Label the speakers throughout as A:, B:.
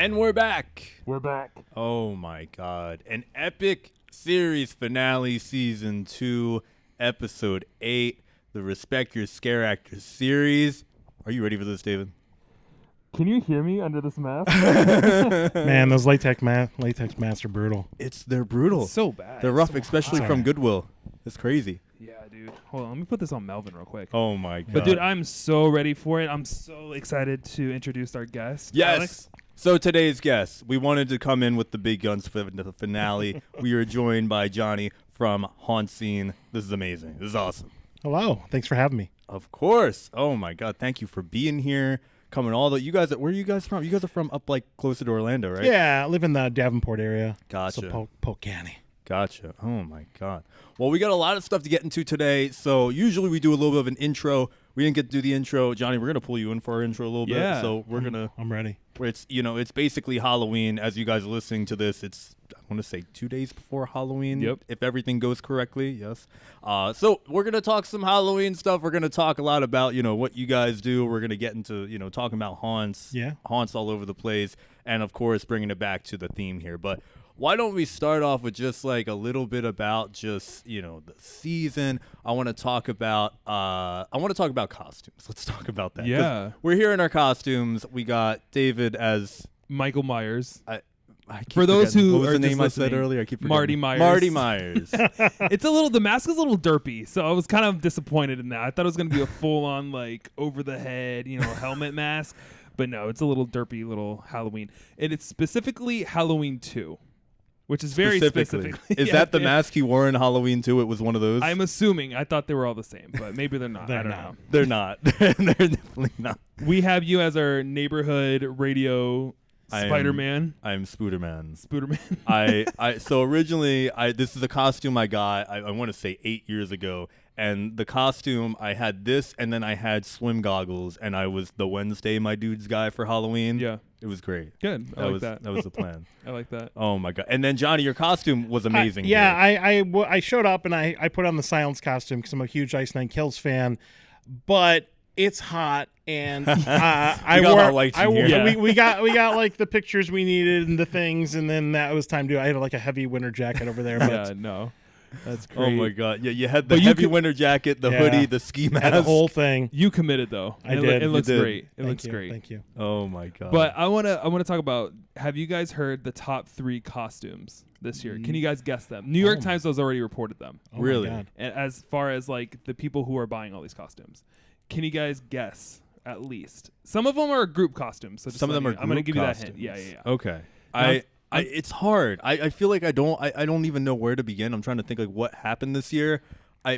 A: And we're back.
B: We're back.
A: Oh my God. An epic series finale, season 2, episode 8, the Respect Your Scare Actors series. Are you ready for this, David?
B: Can you hear me under this mask?
C: Man, those latex masks are brutal.
A: They're brutal.
D: It's so bad.
A: They're rough, especially
C: hot.
A: from Goodwill. It's crazy.
D: Yeah, dude. Hold on. Let me put this on Melvin real quick.
A: Oh my God.
D: But, dude, I'm so ready for it. I'm so excited to introduce our guest.
A: Yes.
D: Alex.
A: So today's guest, we wanted to come in with the big guns for the finale. We are joined by Johnny from Haunt Scene. This is amazing. This is awesome.
C: Hello. Thanks for having me.
A: Of course. Oh my God. Thank you for being here. Coming all the you guys. Where are you guys from? You guys are from up like closer to Orlando, right?
C: Yeah, I live in the Davenport area.
A: Gotcha.
C: So Polk County.
A: Gotcha. Oh my God. Well, we got a lot of stuff to get into today. So usually we do a little bit of an intro. We didn't get to do the intro. Johnny, we're gonna pull you in for our intro a little bit.
D: Yeah.
A: So we're gonna.
C: I'm ready.
A: It's it's basically Halloween. As you guys are listening to this, it's I want to say 2 days before Halloween.
D: Yep.
A: If everything goes correctly, yes. So we're gonna talk some Halloween stuff. We're gonna talk a lot about what you guys do. We're gonna get into talking about haunts.
C: Yeah.
A: Haunts all over the place, and of course bringing it back to the theme here. But why don't we start off with just like a little bit about just the season? I want to talk about costumes. Let's talk about that. 'Cause
D: Yeah.
A: we're here in our costumes. We got David as
D: Michael Myers.
A: I keep
D: For those
A: forgetting.
D: who
A: what was
D: are
A: the
D: just
A: name I said
D: listening,
A: earlier? I keep forgetting.
D: Marty Myers.
A: Marty Myers.
D: The mask is a little derpy, so I was kind of disappointed in that. I thought it was going to be a full-on, like, over-the-head, helmet mask. But no, it's a little derpy little Halloween. And it's specifically Halloween 2. Which is very specific.
A: Is
D: Yeah,
A: that the
D: yeah.
A: mask he wore in Halloween 2? It was one of those?
D: I'm assuming. I thought they were all the same, but maybe they're not. I
C: They're
D: don't
C: not.
D: know.
A: They're not. They're definitely not.
D: We have you as our neighborhood radio Spider-Man.
A: I'm Spooderman.
D: Spooderman.
A: So originally this is a costume I got I want to say 8 years ago, and the costume I had this, and then I had swim goggles, and I was the Wednesday my dudes guy for Halloween.
D: Yeah.
A: It was great.
D: Good. I like that.
A: That was the plan.
D: I like that.
A: Oh my God. And then Johnny, your costume was amazing.
C: I showed up and I put on the Silence costume because I'm a huge Ice Nine Kills fan, but it's hot and I
A: got
C: wore.
A: hot lights in
C: I wore.
A: here.
D: Yeah.
C: We got like the pictures we needed and the things, and then that was time to. I had like a heavy winter jacket over there, but
D: Yeah, no. That's great.
A: Oh my God. Yeah, you had the
D: But you
A: heavy
D: could-
A: winter jacket, the
C: Yeah.
A: hoodie, the ski mask.
C: had the whole thing.
D: You committed though.
C: I
D: It
C: did.
D: It
C: You
D: looks
A: did.
D: great. It
C: Thank
D: looks
C: you.
D: great.
C: Thank you.
A: Oh my God.
D: But I wanna talk about. Have you guys heard the top 3 costumes this year? Can you guys guess them? New York
C: Oh.
D: Times has already reported them.
C: Oh my
A: Really?
C: God.
D: And as far as like the people who are buying all these costumes, can you guys guess at least? Some of them are group costumes. So just
A: Some of them
D: letting
A: are
D: I'm gonna
A: group
D: give you that
A: costumes.
D: hint. Yeah.
A: Okay.
D: Now,
A: It's hard. I feel like I don't even know where to begin. I'm trying to think like what happened this year.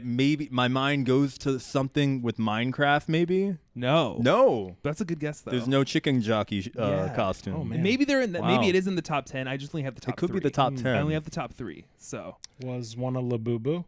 A: Maybe my mind goes to something with Minecraft. Maybe no.
D: That's a good guess though.
A: There's no chicken jockey
D: Yeah.
A: costume.
C: Oh, man.
D: Maybe they're in.
A: Wow.
D: Maybe it is in the top 10. I just only have the top.
A: It could be
D: 3.
A: the top 10.
D: I only have the top 3. So
C: Was one a Labubu?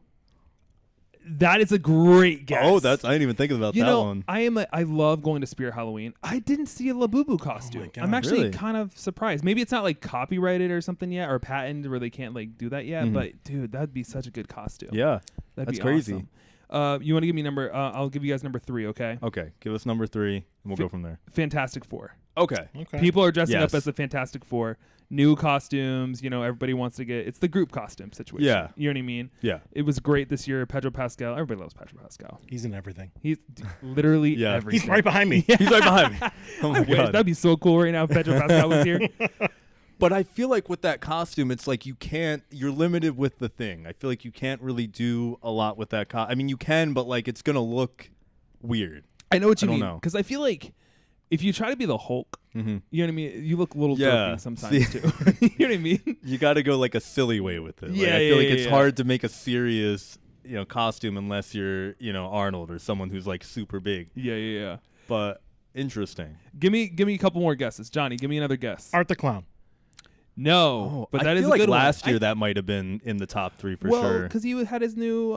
D: that is a great guess.
A: Oh, I didn't even think about that one.
D: I love going to Spirit Halloween. I didn't see a Labubu costume.
C: God,
D: I'm actually
A: really?
D: kind of surprised. Maybe it's not like copyrighted or something yet, or patented where they can't like do that yet.
A: Mhm.
D: But dude, that'd be such a good costume.
A: Yeah.
D: that'd
A: that's
D: be
A: crazy.
D: Awesome. You want to give me number? I'll give you guys number 3. Okay.
A: Okay. Give us number 3, and we'll
D: Fi-
A: go from there.
D: Fantastic Four.
A: Okay.
C: Okay.
D: People are dressing
A: Yes.
D: up as the Fantastic Four. New costumes. Everybody wants to get. It's the group costume situation.
A: Yeah.
D: You know what I mean?
A: Yeah.
D: It was great this year. Pedro Pascal. Everybody loves Pedro Pascal.
C: He's in everything.
D: He's literally
A: Yeah.
D: everything.
C: He's right behind me.
A: He's right behind me. Oh
D: I
A: my
D: wish.
A: God.
D: That'd be so cool right now if Pedro Pascal was here.
A: But I feel like with that costume, it's like you're limited with the thing. I feel like you can't really do a lot with that I mean, you can, but like it's going to look weird.
D: I know what you
A: I don't
D: mean.
A: know.
D: Because I feel like if you try to be the Hulk,
A: Mm-hmm.
D: you know what I mean? You look a little
A: Yeah.
D: derpy sometimes too. You know what I mean?
A: You got to go like a silly way with it. Like,
D: Yeah,
A: I feel like
D: yeah,
A: it's
D: yeah.
A: hard to make a serious, costume unless you're, Arnold or someone who's like super big.
D: Yeah.
A: But interesting.
D: Give me a couple more guesses. Johnny, give me another guess.
C: Art the Clown.
D: No, but
A: I
D: that is
A: feel
D: a
A: like
D: good one.
A: last year that might have been in the top 3 for
D: well,
A: sure.
D: because he had his new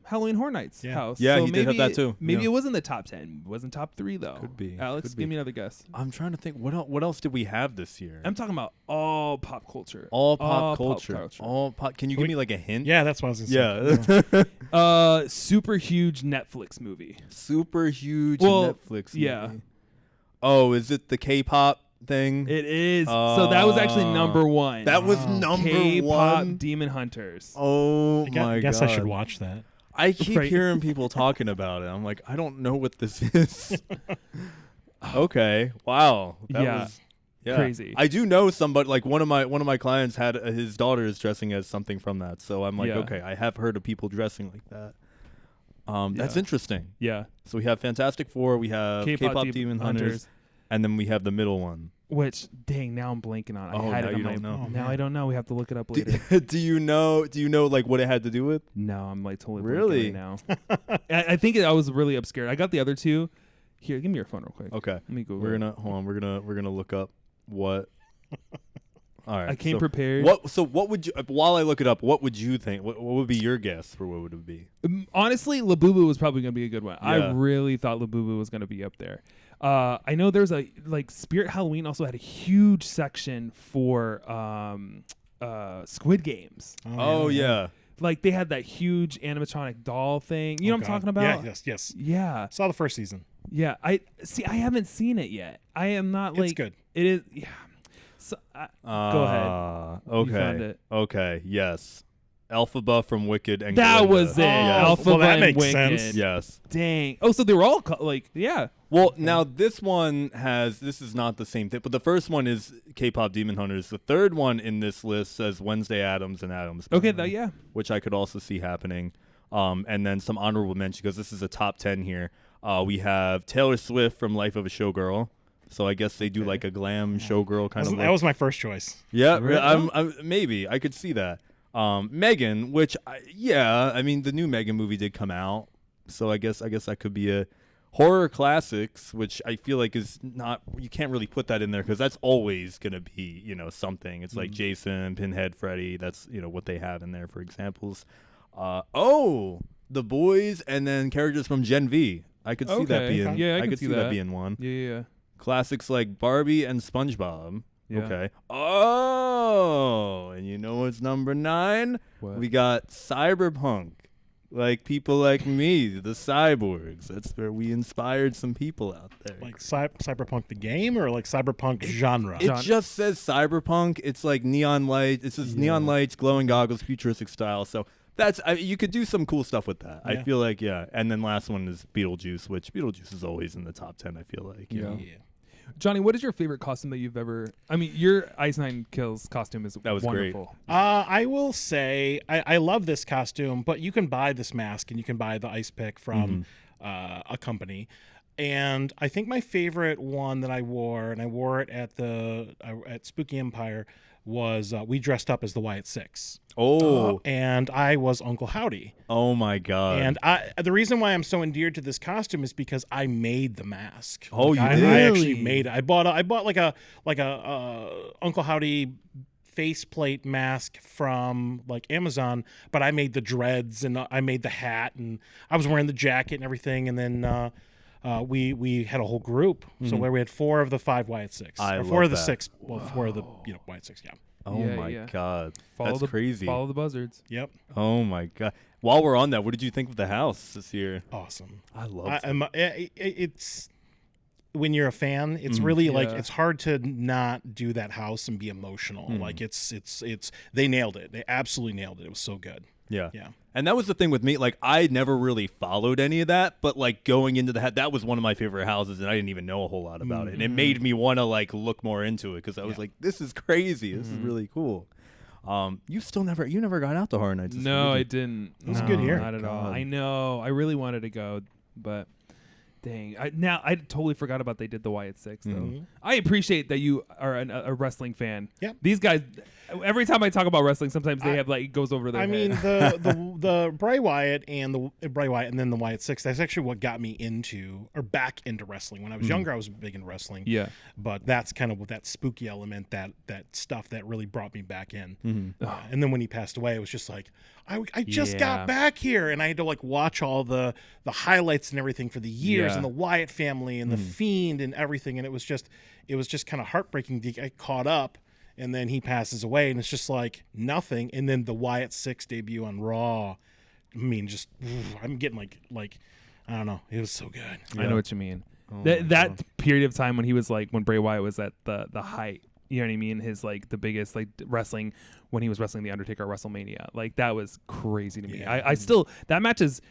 D: Halloween Horror Nights
C: Yeah.
D: house.
A: Yeah,
D: so
A: he did have
D: maybe
A: that too.
D: Maybe
A: Yeah.
D: it was in the top 10. It wasn't top 3 though.
A: Could be.
D: Alex,
A: Could be.
D: give me another guess.
A: I'm trying to think what else did we have this year?
D: I'm talking about all pop culture.
A: All pop culture. All pop. Can you give
C: Wait.
A: me like a hint?
C: Yeah, that's what I was gonna say.
A: Yeah.
D: Super huge Netflix movie.
A: Super huge
D: Well,
A: Netflix
D: yeah.
A: movie. Oh, is it the K-pop thing?
D: It is. So that was actually number one.
A: That was number
D: K-pop
A: one.
D: Demon Hunters.
A: Oh
C: I
A: my
C: guess
A: god!
C: I should watch that.
A: I keep
D: Right.
A: hearing people talking about it. I'm like, I don't know what this is. Okay. Wow. That
D: Yeah.
A: was yeah.
D: Crazy.
A: I do know somebody, like one of my clients had his daughter is dressing as something from that. So I'm like,
D: Yeah.
A: okay, I have heard of people dressing like that. That's
D: Yeah.
A: interesting.
D: Yeah.
A: So we have Fantastic Four, we have K-pop Demon Hunters, and then we have the middle one.
D: Which, dang, now I'm blanking on.
A: Oh,
D: I had
A: now
D: it on
A: you
D: my,
A: don't know.
C: Oh,
D: now
C: man.
D: I don't know. We have to look it up later.
A: Do you know like what it had to do with?
D: No, I'm like totally
A: Really?
D: blanking right now. I think I was really obscured. I got the other two. Here, give me your phone real quick.
A: Okay.
D: Let me Google.
A: We're
D: it.
A: gonna hold on. We're gonna look up what. All right.
D: I came
A: so
D: prepared.
A: What would you? While I look it up, what would you think? What would be your guess for what would it be?
D: Honestly, Labubu was probably gonna be a good one. I
A: Yeah.
D: really thought Labubu was gonna be up there. I know there's a Spirit Halloween also had a huge section for Squid Games.
A: Oh yeah.
D: Like they had that huge animatronic doll thing. You know what I'm talking about?
C: Yeah, yes.
D: Yeah.
C: Saw the first season.
D: Yeah. I haven't seen it yet. I am not
C: It's
D: like
C: good.
D: It is. Yeah. So go ahead.
A: Okay.
D: found it.
A: Okay. Yes. Elphaba from Wicked and
D: That
A: Glinda.
D: was it.
A: Yes.
D: Alpha
C: well, that
D: and
C: makes
D: Wicked.
C: sense.
A: Yes.
D: Dang. Oh, so they were all yeah.
A: Well, now this one has. This is not the same thing, but the first one is K-pop Demon Hunters. The third one in this list says Wednesday Addams and Addams.
D: Okay.
A: Family,
D: Yeah.
A: which I could also see happening. And then some honorable mention because this is a top 10 here. We have Taylor Swift from Life of a Showgirl. So I guess they do like a glam showgirl kind of look.
C: That was my first choice.
A: Yeah,
D: Really?
A: I'm maybe I could see that. Megan, which I mean the new Megan movie did come out, so I guess that could be a horror classics, which I feel like is not, you can't really put that in there because that's always gonna be something. It's like Jason, Pinhead, Freddy. That's what they have in there for examples. The Boys, and then characters from Gen V. I could see that
D: Okay.
A: being.
D: Yeah, I
A: I
D: can
A: could
D: see
A: see that
D: that.
A: being one.
D: Yeah.
A: Classics like Barbie and SpongeBob.
D: Yeah.
A: Okay. Oh, and you know what's number 9?
D: What?
A: We got Cyberpunk. Like people like me, the cyborgs. That's where we inspired some people out there.
C: Like Cyberpunk the game or like Cyberpunk genre?
A: It just says Cyberpunk. It's like neon light. It says neon lights, glowing goggles, futuristic style. So that's you could do some cool stuff with that. I
C: Yeah.
A: feel like And then last one is Beetlejuice, which Beetlejuice is always in the top 10. I feel like.
D: Yeah.
C: Yeah.
D: Johnny, what is your favorite costume that you've ever? I mean, your Ice Nine Kills costume is
A: That was great.
D: wonderful.
C: I will say I love this costume, but you can buy this mask and you can buy the ice pick from a company. And I think my favorite one that I wore, and I wore it at Spooky Empire, was we dressed up as the Wyatt Six.
A: Oh.
C: And I was Uncle Howdy.
A: Oh my God.
C: And the reason why I'm so endeared to this costume is because I made the mask.
A: Oh, you
C: I
A: did?
C: actually made it. I bought like a Uncle Howdy faceplate mask from like Amazon, but I made the dreads and I made the hat and I was wearing the jacket and everything. And then we had a whole group, so where we had 4 of the 5 Wyatt Six,
A: I
C: or
A: love
C: 4 of the
A: that.
C: 6, well, 4 of the Wyatt Six. Yeah.
A: Oh
D: Yeah,
A: my
D: yeah.
A: God.
D: Follow
A: That's
D: the
A: crazy.
D: Follow the buzzards.
C: Yep.
A: Oh my God. While we're on that, what did you think of the house this year?
C: Awesome.
A: I love it.
C: It's when you're a fan, it's really like
D: Yeah.
C: it's hard to not do that house and be emotional. Like it's they nailed it. They absolutely nailed it. It was so good.
A: Yeah.
C: Yeah.
A: And that was the thing with me. Like, I never really followed any of that, but like going into that was one of my favorite houses, and I didn't even know a whole lot about it. And it made me want to like look more into it because I was like, this is crazy. This is really cool. You never got out to Horror Nights. this
D: No,
A: year,
D: I
A: did you?
D: didn't.
C: It was a
D: No,
C: good year.
D: Not at all.
A: God.
D: I know. I really wanted to go, but dang. I totally forgot about they did the Wyatt Six though.
C: Mm-hmm.
D: I appreciate that you are a wrestling fan.
C: Yeah.
D: These guys. Every time I talk about wrestling, sometimes they have like it goes over their
C: I
D: head.
C: mean the Bray Wyatt and then the Wyatt Six. That's actually what got me back into wrestling. When I was younger, I was big into wrestling.
D: Yeah.
C: But that's kind of that spooky element, that stuff that really brought me back in.
A: Mm-hmm.
C: And then when he passed away, it was just like I just
D: Yeah.
C: got back here, and I had to like watch all the highlights and everything for the years,
D: Yeah.
C: and the Wyatt family and the Fiend and everything, and it was just kind of heartbreaking to get caught up. And then he passes away, and it's just like nothing. And then the Wyatt Six debut on Raw. I mean, just I'm getting like I don't know. It was so good.
D: I know what you mean. That period of time when he was like when Bray Wyatt was at the height. You know what I mean? His like the biggest like wrestling when he was wrestling the Undertaker at WrestleMania. Like that was crazy to me.
C: Yeah.
D: I still that match is.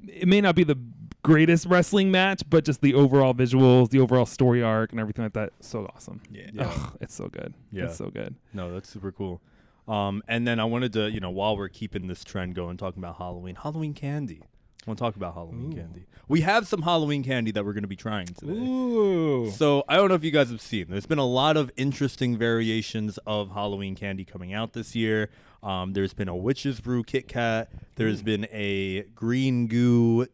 D: It may not be the greatest wrestling match, but just the overall visuals, the overall story arc, and everything like that, so awesome.
C: Yeah.
D: Ugh, it's so good.
A: Yeah.
D: It's so good.
A: No, that's super cool. And then I wanted to, while we're keeping this trend going, talking about Halloween candy. I want to talk about Halloween candy. We have some Halloween candy that we're going to be trying today.
C: Ooh.
A: So I don't know if you guys have seen. There's been a lot of interesting variations of Halloween candy coming out this year. There's been a Witch's Brew Kit Kat. There's been a green goo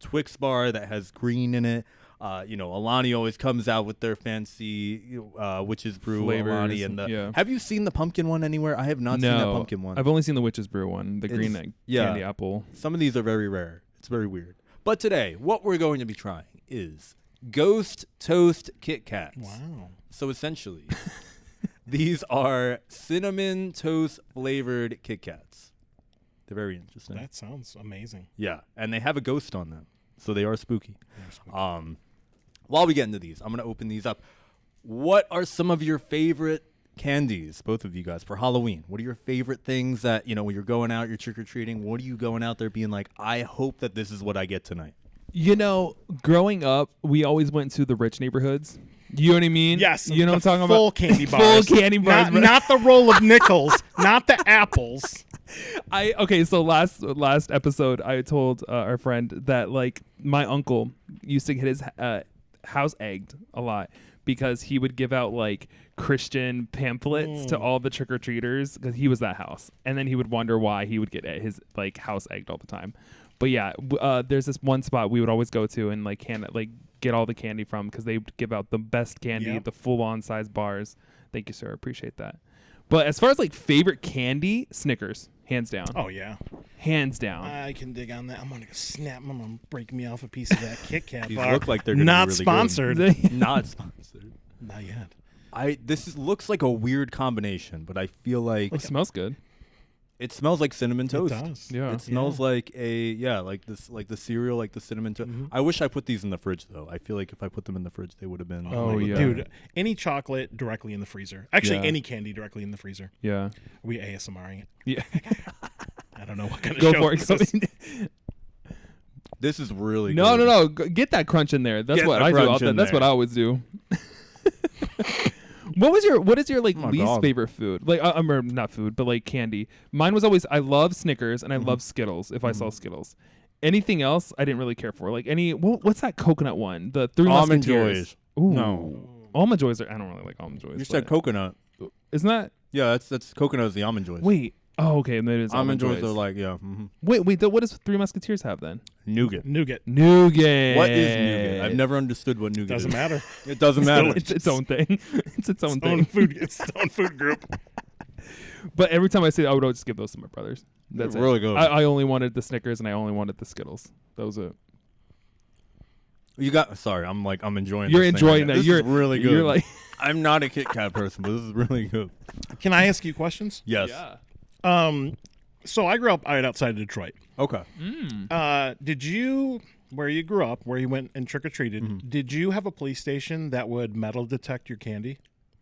A: Twix bar that has green in it. Alani always comes out with their fancy Witch's Brew
D: Flavors,
A: Alani. And
D: yeah.
A: Have you seen the pumpkin one anywhere? I have not seen that pumpkin one.
D: I've only seen the Witch's Brew one, the green candy apple.
A: Some of these are very rare. It's very weird. But today, what we're going to be trying is Ghost Toast Kit Kats.
C: Wow.
A: So essentially, these are cinnamon toast flavored Kit Kats. They're very interesting.
C: That sounds amazing.
A: Yeah, and they have a ghost on them, so they are spooky. While we get into these, I'm going to open these up. What are some of your favorite candies, both of you guys, for Halloween? What are your favorite things that, when you're going out, you're trick-or-treating, what are you going out there being like, I hope that this is what I get tonight?
D: Growing up, we always went to the rich neighborhoods. You know what I mean?
C: Yes.
D: You know what I'm talking
C: full
D: about?
C: Candy bars.
D: Full candy bars.
C: Not the roll of nickels, not the apples.
D: So last episode I told our friend that like my uncle used to get his house egged a lot because he would give out like Christian pamphlets to all the trick-or-treaters because he was that house, and then he would wonder why he would get his like house egged all the time. But yeah, there's this one spot we would always go to and like get all the candy from because they give out the best candy, the full-on size bars. Thank you, sir. Appreciate that. But as far as like favorite candy, Snickers, hands down.
C: Oh yeah,
D: hands down.
C: I can dig on that. I'm gonna snap. I'm gonna break me off a piece of that Kit Kat
A: These
C: bar.
A: look like they're gonna
C: not
A: be really
C: sponsored.
A: good. Not sponsored.
C: Not yet.
A: Looks like a weird combination, but I feel like
D: It smells good.
A: it smells like cinnamon toast.
C: It does.
D: Yeah.
A: It smells like like the cereal, like the cinnamon toast. I wish I put these in the fridge though. I feel like if I put them in the fridge, they would have been.
D: Oh, yeah.
C: Dude, any chocolate directly in the freezer. Actually,
D: Yeah.
C: any candy directly in the freezer.
D: Yeah.
C: Are we ASMRing it?
D: Yeah.
C: I don't know what kind of
D: Go
C: show
D: for
C: this
D: it.
C: is.
A: This is really
D: No,
A: good.
D: no. Get that crunch in there. That's
A: Get
D: what
A: the
D: I do.
A: crunch in
D: That's what
A: there.
D: I always do. What is your like
A: Oh my
D: least
A: God.
D: favorite food? Like or not food, but like candy. Mine was always I love Snickers and I love Skittles if I saw Skittles. Anything else I didn't really care for. Like what's that coconut one? The Three
A: Almond
D: Musketeers.
A: Joys.
D: Ooh.
A: No.
D: Almond Joys are I don't really like Almond Joys.
A: You said
D: but-
A: coconut.
D: Isn't that
A: Yeah, that's coconut is the almond joys.
D: wait. Oh, okay. Maybe it's
A: almond
D: Almond
A: joys are like
D: Wait. What does Three Musketeers have then?
A: nougat.
C: Nougat.
D: Nougat.
A: What is nougat? I've never understood what nougat
C: Doesn't
A: is.
C: matter.
A: It doesn't matter.
D: It's its own thing. It's its own
C: Own
D: thing.
C: food. It's its own food group.
D: But every time I say it, I would always give those to my brothers. That's
A: They're
D: it.
A: really good.
D: I only wanted the Snickers and I only wanted the Skittles. That was it.
A: You got. Sorry, I'm enjoying.
D: You're
A: this thing
D: enjoying
A: right now.
D: that.
A: This
D: You're
A: is really good.
D: You're like
A: I'm not a Kit Kat person, but this is really good.
C: Can I ask you questions?
A: Yes.
C: So I grew up right outside of Detroit.
A: Okay.
C: Did you, where you grew up, where you went and trick-or-treated, did you have a police station that would metal detect your candy?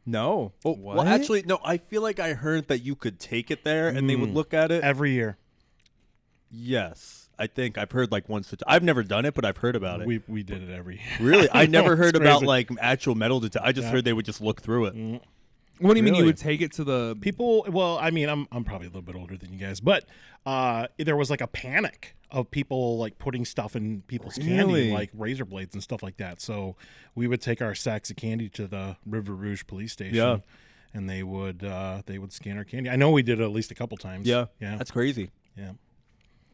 A: No. Oh, well,
D: What?
A: actually, no. I feel like I heard that you could take it there and they would look at it.
C: Every year.
A: Yes, I think I've heard like once. I've never done it, but I've heard about it.
C: We did it every year.
A: Really, I never
C: It's
A: heard about
C: crazy.
A: like actual metal detect. I just heard they would just look through it.
D: what do you mean you
A: Really?
D: would take it to the
C: People, well, I mean, I'm probably a little bit older than you guys, but there was like a panic of people like putting stuff in people's
A: Really?
C: candy, like razor blades and stuff like that. So we would take our sacks of candy to the River Rouge police station.
A: Yeah.
C: And they would scan our candy. I know we did it at least a couple times.
A: Yeah,
C: Yeah.
A: that's crazy.
C: Yeah.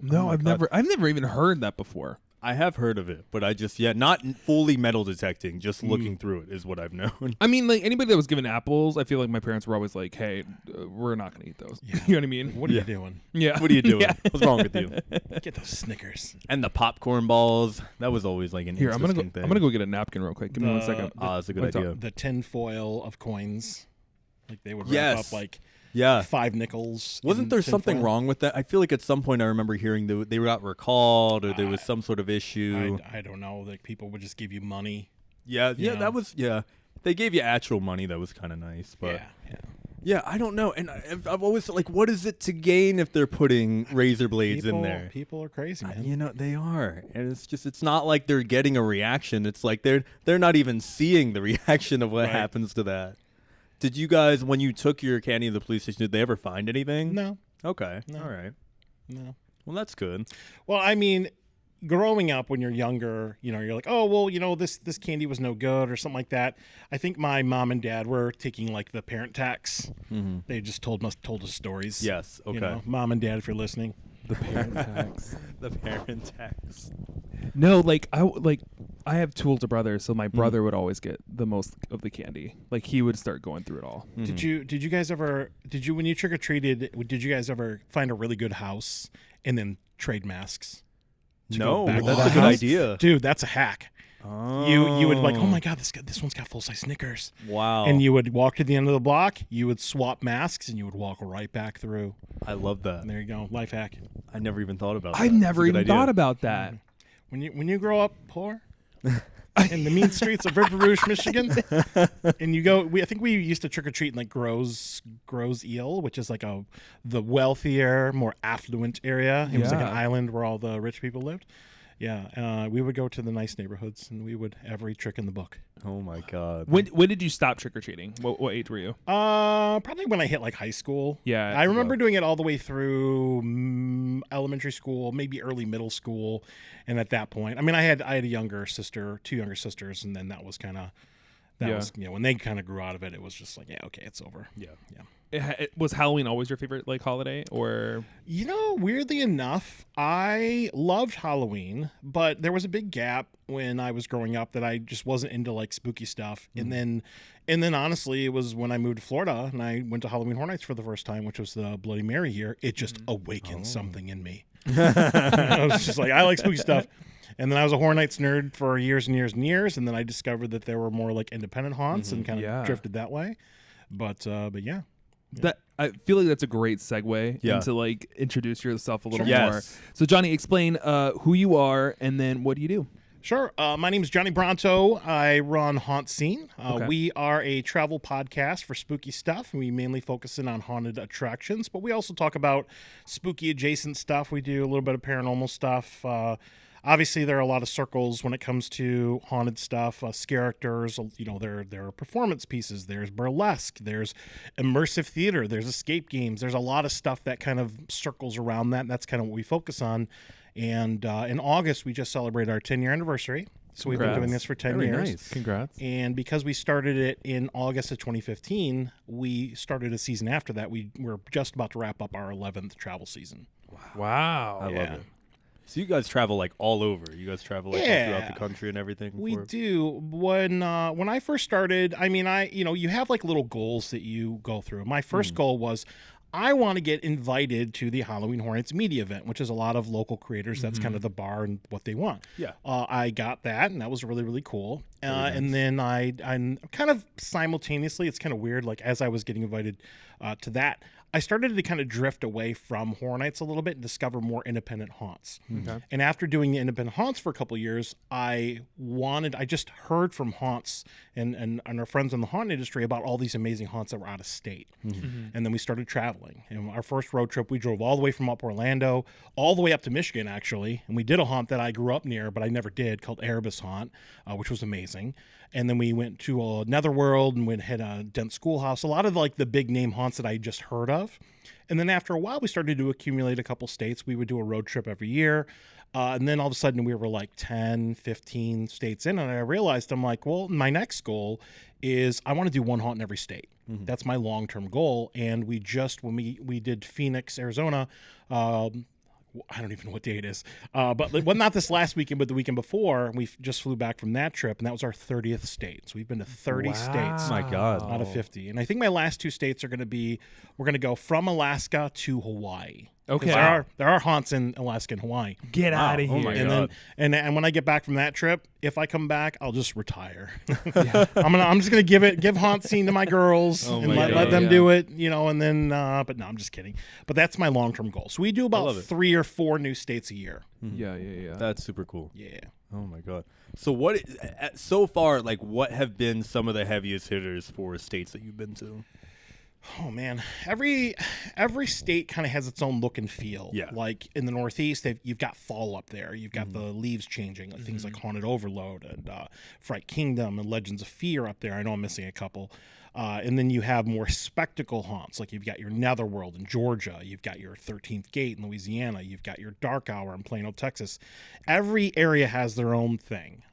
D: No,
A: my
D: I've
A: God.
D: never even heard that before.
A: I have heard of it, but I just not fully metal detecting, just looking through it is what I've known.
D: I mean, like anybody that was given apples, I feel like my parents were always like, "Hey, we're not gonna eat those." You know what I mean?
C: What are you doing?
D: Yeah.
A: What are you doing?
D: Yeah.
A: What's wrong with you?
C: Get those Snickers.
A: And the popcorn balls. That was always like an
D: Here, I'm
A: interesting
D: gonna go get a napkin real quick. Give me 1 second.
A: That's a good
D: What's up?
A: idea.
C: The tin foil of coins. Like they would wrap
A: Yes.
C: up like
A: Yeah.
C: 5 nickels.
A: Wasn't
C: in
A: there something
C: tinfoil.
A: wrong with that? I feel like at some point I remember hearing they got recalled or there was some sort of issue.
C: I don't know. Like people would just give you money.
A: Yeah,
C: you know.
A: that was They gave you actual money. That was kind of nice, but yeah, I don't know. And I've always like, what is it to gain if they're putting razor blades in there?
C: People are crazy, man.
A: You know they are, and it's not like they're getting a reaction. It's like they're not even seeing the reaction of what
C: Right.
A: happens to that. Did you guys, when you took your candy to the police station, did they ever find anything?
C: No,
A: Okay.
C: No.
A: All right.
C: no.
A: Well, that's good.
C: Well, I mean, growing up when you're younger, you're like, oh, well, this candy was no good or something like that. I think my mom and dad were taking like the parent tax.
A: Mm-hmm.
C: They just told us stories.
A: Yes. Okay.
C: Mom and dad, if you're listening.
D: The parent tax.
A: The parent tax.
D: No, I have two older brothers, so my brother would always get the most of the candy. Like he would start going through it all.
C: Did you guys ever when you trick or treated? Did you guys ever find a really good house and then trade masks? To
A: No,
C: go back to
A: that's
C: the
A: a good
C: house?
A: idea.
C: Dude. That's a hack.
A: Oh.
C: You would like, oh my god, this one's got full size Snickers,
A: Wow.
C: and you would walk to the end of the block. You would swap masks, and you would walk right back through.
A: I love that.
C: And there you go, life hack.
A: I never even thought about that.
D: I've never
A: That's a good
D: even
A: idea.
D: thought about that.
C: When you grow up poor in the mean streets of River Rouge, Michigan, and you go, I think we used to trick or treat in like Grows Eel, which is like the wealthier, more affluent area. It was like an
D: Yeah.
C: island where all the rich people lived. Yeah, we would go to the nice neighborhoods, and we would every trick in the book.
A: Oh my god.
D: When did you stop trick or treating? What age were you?
C: Probably when I hit like high school.
D: Yeah,
C: I remember doing it all the way through elementary school, maybe early middle school, and at that point, I mean, I had a younger sister, 2 younger sisters, and then that was
D: Yeah.
C: was when they kind of grew out of it. It was just like, yeah, okay, it's over.
A: Yeah.
D: Was Halloween always your favorite like holiday, or
C: Weirdly enough, I loved Halloween, but there was a big gap when I was growing up that I just wasn't into like spooky stuff. And then honestly, it was when I moved to Florida and I went to Halloween Horror Nights for the first time, which was the Bloody Mary year. It just awakened something in me. I was just like, I like spooky stuff. And then I was a Horror Nights nerd for years and years and years. And then I discovered that there were more like independent haunts and kind of
D: Yeah.
C: drifted that way. But yeah.
D: that? I feel like that's a great segue
A: Yeah.
D: into like introduce yourself a little
A: Sure.
D: more.
A: Yes.
D: So Johnny, explain who you are and then what do you do?
C: Sure. My name is Johnny Bronto. I run Haunt Scene.
D: Okay.
C: We are a travel podcast for spooky stuff. We mainly focus in on haunted attractions, but we also talk about spooky adjacent stuff. We do a little bit of paranormal stuff. Obviously, there are a lot of circles when it comes to haunted stuff. Characters, there are performance pieces. There's burlesque. There's immersive theater. There's escape games. There's a lot of stuff that kind of circles around that. And that's kind of what we focus on. And in August, we just celebrated our 10-year anniversary. So we've been
D: Congrats.
C: doing this for 10
A: Very
C: years.
A: nice.
D: Congrats.
C: And because we started it in August of 2015, we started a season after that. We were just about to wrap up our 11th travel season.
D: Wow.
A: I love
C: Yeah.
A: it. So you guys travel like all over. You guys travel like all
C: Yeah.
A: throughout the country and everything.
C: We
A: for-
C: do. When I first started, I mean, you have like little goals that you go through. My first goal was I want to get invited to the Halloween Hornets media event, which is a lot of local creators. That's kind of the bar and what they want.
A: Yeah.
C: I got that, and that was really, really cool. And then I kind of simultaneously, it's kind of weird, like as I was getting invited to that, I started to kind of drift away from Horror Nights a little bit and discover more independent haunts.
A: Okay.
C: And after doing the independent haunts for a couple of years, I just heard from haunts and our friends in the haunt industry about all these amazing haunts that were out of state. And then we started traveling. And our first road trip, we drove all the way from up Orlando, all the way up to Michigan, actually. And we did a haunt that I grew up near, but I never did, called Erebus Haunt, which was amazing. And then we went to Netherworld and went hit a Dent Schoolhouse, a lot of like the big name haunts that I just heard of. And then after a while, we started to accumulate a couple states. We would do a road trip every year. And then all of a sudden we were like 10, 15 states in. And I realized, I'm like, well, my next goal is I want to do one haunt in every state. That's my long-term goal. And we just, when we did Phoenix, Arizona, I don't even know what day it is, but well, not this last weekend, but the weekend before, we just flew back from that trip, and that was our 30th state. So we've been to 30 states
A: My God.
C: out of 50. And I think my last 2 states are going to be, we're going to go from Alaska to Hawaii.
D: Okay.
C: There are haunts in Alaska and Hawaii.
D: Get
A: Wow.
D: out of
A: Oh
D: here.
A: my
C: And
A: God.
C: then and when I get back from that trip, if I come back, I'll just retire. I'm just gonna give haunt scene to my girls
A: Oh
C: and
A: my
C: let
A: God.
C: them
D: Yeah.
C: do it, and then but no, I'm just kidding. But that's my long-term goal. So we do about
A: love it.
C: 3 or 4 new states a year.
D: Yeah.
A: That's super cool.
C: Yeah.
A: Oh my God. So what so far, like, what have been some of the heaviest hitters for states that you've been to?
C: Oh man, every state kind of has its own look and feel.
A: Yeah.
C: Like in the Northeast, you've got fall up there. You've got the leaves changing, like things like Haunted Overload and Fright Kingdom and Legends of Fear up there. I know I'm missing a couple. And then you have more spectacle haunts, like you've got your Netherworld in Georgia, you've got your 13th Gate in Louisiana, you've got your Dark Hour in Plano, Texas. Every area has their own thing.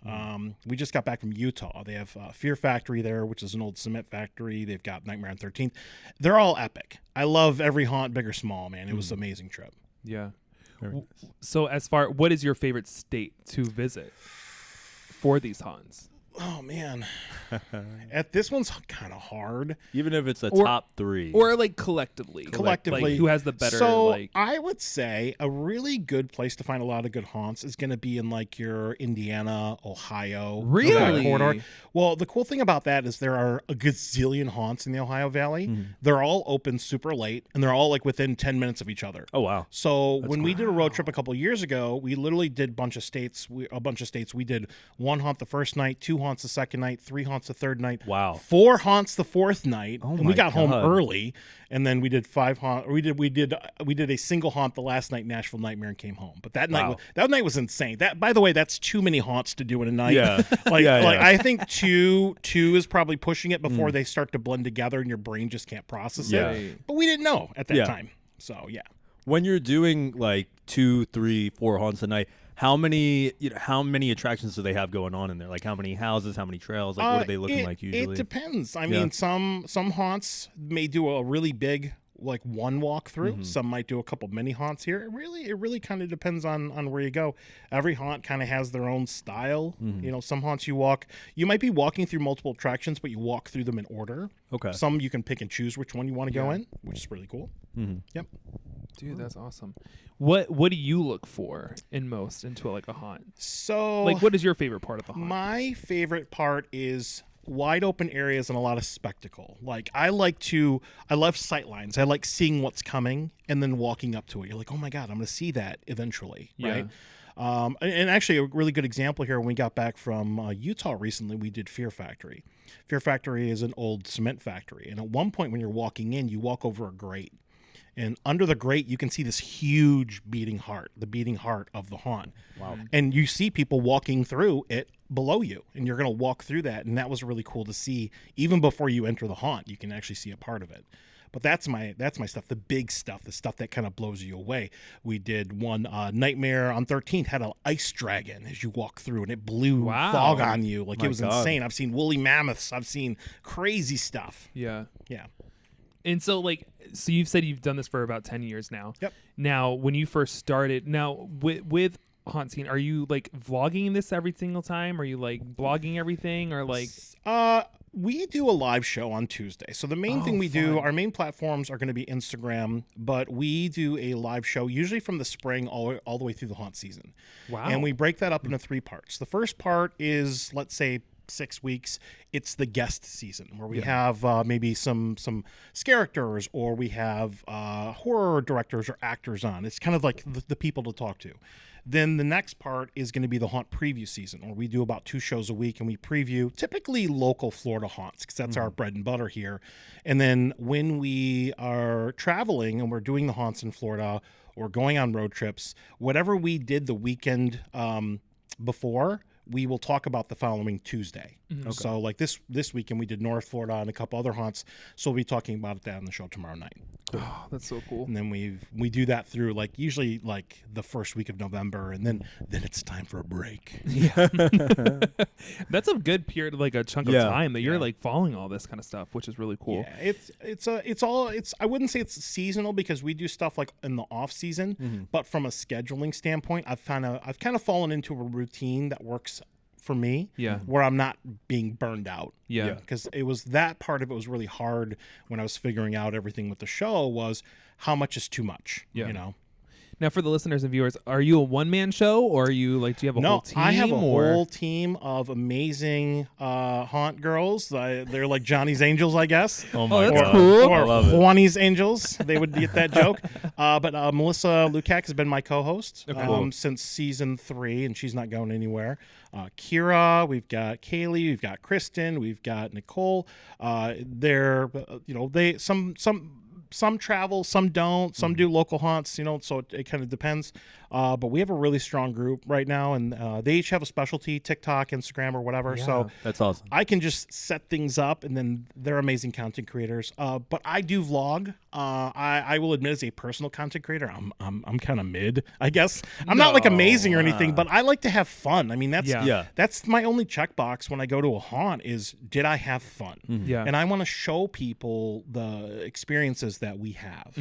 C: We just got back from Utah. They have Fear Factory there, which is an old cement factory. They've got Nightmare on 13th. They're all epic. I love every haunt, big or small, man. It was an amazing trip.
D: Yeah.
A: Very nice.
D: So what is your favorite state to visit for these haunts?
C: Oh man, this one's kind of hard.
A: Even if it's a
D: Or-
A: top 3.
D: Or like collectively.
C: Collectively,
D: Like, who has the better
C: So
D: like
C: I would say a really good place to find a lot of good haunts is going to be in like your Indiana, Ohio, that
D: Really?
C: corridor. Well, the cool thing about that is there are a gazillion haunts in the Ohio Valley. They're all open super late, and they're all like within 10 minutes of each other.
A: Oh wow.
C: So when we did a road trip a couple years ago, we literally did a bunch of states. We did 1 haunt the first night, 2 haunts the second night, 3 haunts the third night.
A: Wow.
C: 4 haunts the fourth night,
A: Oh
C: and
A: my
C: we got home
A: God.
C: early. And then we did 5 haunt. We did a single haunt the last night, Nashville Nightmare, and came home. But that
A: Wow.
C: night was insane. That, by the way, that's too many haunts to do in a night.
A: Yeah.
C: like
A: Yeah, yeah.
C: I think two is probably pushing it before they start to blend together, and your brain just can't process
A: Yeah.
C: it. But we didn't know at that
A: Yeah.
C: time. So yeah.
A: When you're doing like 2, 3, 4 haunts a night, how many attractions do they have going on in there? Like how many houses, how many trails? Like what are they looking like usually?
C: It depends. I
A: Yeah.
C: mean, some haunts may do a really big like one walkthrough.
A: Mm-hmm.
C: Some might do a couple mini haunts here. It really kind of depends on where you go. Every haunt kind of has their own style.
A: Mm-hmm.
C: Some haunts you might be walking through multiple attractions, but you walk through them in order.
A: Okay.
C: Some you can pick and choose which one you want to go in, which is really cool.
A: Mm-hmm.
C: Yep.
D: Dude, that's awesome. What do you look for into like a haunt?
C: So
D: Like what is your favorite part of the haunt?
C: my favorite part is wide open areas and a lot of spectacle. Like I love sight lines. I like seeing what's coming and then walking up to it. You're like, oh my God, I'm going to see that eventually.
D: Yeah.
C: Right. And actually a really good example here, when we got back from Utah recently, we did Fear Factory. Fear Factory is an old cement factory. And at one point when you're walking in, you walk over a grate. And under the grate, you can see this huge beating heart, the beating heart of the haunt.
A: Wow.
C: And you see people walking through it below you, and you're going to walk through that. And that was really cool to see. Even before you enter the haunt, you can actually see a part of it. But that's my stuff, the big stuff, the stuff that kind of blows you away. We did one Nightmare on 13th had an ice dragon as you walk through, and it blew
D: Wow.
C: fog on you. Like
A: My
C: it was
A: God.
C: insane. I've seen woolly mammoths. I've seen crazy stuff.
D: Yeah.
C: Yeah.
D: And so you've said you've done this for about 10 years now.
C: Yep.
D: Now, when you first started, with Haunt Scene, are you like vlogging this every single time? Are you like blogging everything or like
C: We do a live show on Tuesday. So the main thing we do, our main platforms are going to be Instagram, but we do a live show usually from the spring all the way through the haunt season.
D: Wow.
C: And we break that up into 3 parts. The first part is, let's say, 6 weeks. It's the guest season where we have maybe some scare actors, or we have horror directors or actors on. It's kind of like the people to talk to. Then the next part is going to be the haunt preview season, where we do about 2 shows a week, and we preview typically local Florida haunts, because that's our bread and butter here. And then when we are traveling and we're doing the haunts in Florida or going on road trips, whatever we did the weekend before, we will talk about the following Tuesday. So like this weekend we did North Florida and a couple other haunts, so we'll be talking about that on the show tomorrow night.
D: Oh, that's so cool.
C: And then we do that through like usually like the first week of November, and then it's time for a break.
D: That's a good period, like a chunk of
A: Yeah.
D: time that you're like following all this kind of stuff, which is really cool.
C: Yeah, it's I wouldn't say it's seasonal, because we do stuff like in the off season, but from a scheduling standpoint, I've kind of fallen into a routine that works for me,
D: Yeah.
C: where I'm not being burned out.
D: Yeah.
C: Because it was that part of it was really hard when I was figuring out everything with the show, was how much is too much.
D: Yeah.
C: You know.
D: Now, for the listeners and viewers, are you a one-man show, or are you like, do you have a whole team?
C: I have a
D: or?
C: whole team of amazing haunt girls. They're like Johnny's Angels, I guess.
A: Oh my
D: that's
A: god,
D: cool.
A: I
C: Or
A: love it.
C: Juani's Angels. They would get that joke. But Melissa Lukac has been my co-host since season 3, and she's not going anywhere. Kira, we've got Kaylee, we've got Kristen, we've got Nicole. They're, they some travel, some don't, some do local haunts, so it kind of depends. But we have a really strong group right now, and they each have a specialty, TikTok, Instagram, or whatever. So
A: That's awesome.
C: I can just set things up, and then they're amazing content creators. But I do vlog. I will admit, as a personal content creator, I'm kind of mid, I guess. I'm not like amazing or anything, but I like to have fun. I mean, that's my only checkbox when I go to a haunt is, did I have fun?
D: Yeah.
C: And I want to show people the experiences that we have.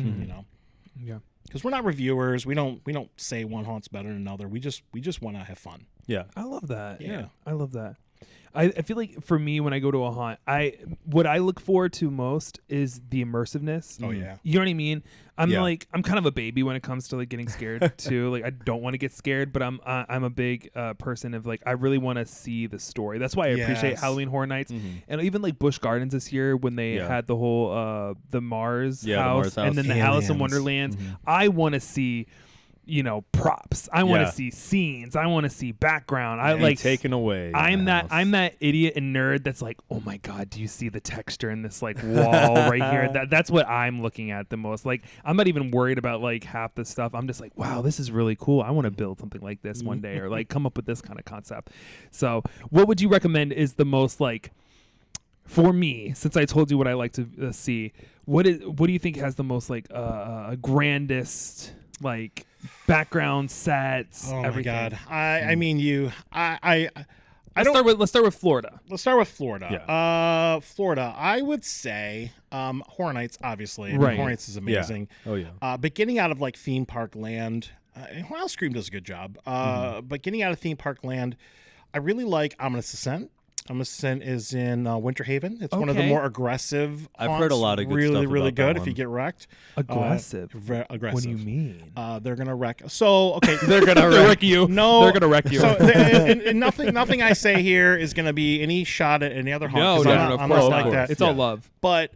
D: Yeah.
C: Because we're not reviewers. We don't say one haunt's better than another. We just want to have fun.
A: Yeah.
D: I love that.
C: Yeah.
D: I love that. I feel like for me, when I go to a haunt, what I look forward to most is the immersiveness.
C: Oh, yeah.
D: You know what I mean? I'm
A: Yeah.
D: I'm kind of a baby when it comes to like getting scared too. Like I don't want to get scared, but I'm a big person of like, I really want to see the story. That's why I appreciate
C: Yes.
D: Halloween Horror Nights and even like Busch Gardens this year when they had the whole the Mars
A: the
D: house
A: Mars house.
D: and then the Alice in
C: Aliens.
D: Wonderland. I want to see props. I want to
A: Yeah.
D: see scenes. I want to see background. I
A: Be
D: like
A: taken away. in
D: I'm
A: the
D: that
A: house.
D: I'm that idiot and nerd that's like, oh my god, do you see the texture in this like wall right here? That's what I'm looking at the most. Like I'm not even worried about like half the stuff. I'm just like, wow, this is really cool. I want to build something like this one day, or like come up with this kind of concept. So, what would you recommend is the most like, for me, since I told you what I like to see, what do you think has the most like grandest like background sets?
C: Oh
D: everything?
C: my God. I mean,
D: Let's start with Florida.
C: Let's start with Florida.
A: Yeah.
C: Florida, I would say Horror Nights, obviously. I mean,
D: Right.
C: Horror Nights is amazing.
A: Oh yeah.
C: But getting out of like theme park land, well, Scream does a good job. But getting out of theme park land, I really like Ominous Ascent. Ominous Ascent is in Winter Haven. It's one of the
D: Okay.
C: more aggressive.
A: I've heard a
C: haunts.
A: lot of good
C: really,
A: stuff
C: really
A: about that
C: good. If
A: one.
C: you get wrecked,
D: Aggressive.
C: aggressive.
D: What do you mean?
C: They're gonna wreck. So okay,
D: They're gonna wreck you.
C: No,
D: They're gonna wreck you.
C: So and nothing I say here is gonna be any shot at any other haunt. 'cause I'm
D: of
C: not
D: course
C: like
D: not.
C: that.
D: It's all love.
C: But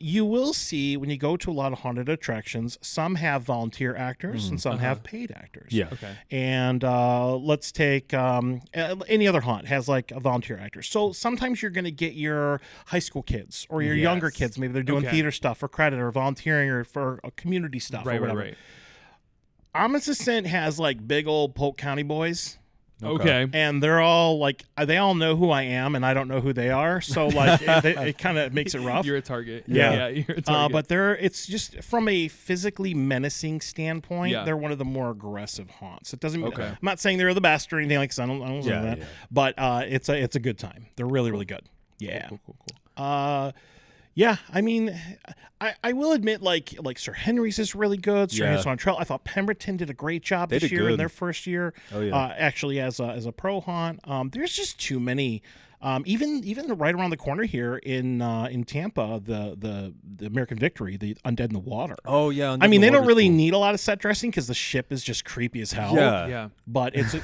C: you will see when you go to a lot of haunted attractions, some have volunteer actors and some have paid actors.
A: Yeah.
D: Okay.
C: And let's take any other haunt has like a volunteer actor. So sometimes you're going to get your high school kids or your younger
D: Yes.
C: kids. Maybe they're doing
D: Okay.
C: theater stuff for credit or volunteering or for community stuff or whatever.
D: Right.
C: Ominous Ascent has like big old Polk County boys.
D: Okay.
C: And they're all like, they all know who I am, and I don't know who they are. So like, it kind of makes it rough.
D: You're a target.
C: Yeah.
D: You're a target.
C: But it's just from a physically menacing standpoint,
D: Yeah.
C: they're one of the more aggressive haunts. It doesn't.
D: Okay.
C: I'm not saying they're the best or anything like that. I don't say that.
A: yeah.
C: But it's a good time. They're really really good. Yeah.
D: Cool.
C: Yeah, I mean, I will admit, like Sir Henry's is really good. Sir
A: Yeah.
C: Henry's on Trail. I thought Pemberton did a great job
A: They
C: this
A: did
C: year in
A: good.
C: their first year.
A: Oh, yeah.
C: Actually, as a pro haunt, there's just too many. Even right around the corner here in Tampa, the American Victory, the Undead in the Water.
A: Oh yeah.
C: I mean, they don't
A: Underwater's
C: really
A: cool.
C: need a lot of set dressing because the ship is just creepy as hell.
A: Yeah.
D: Yeah.
C: But it's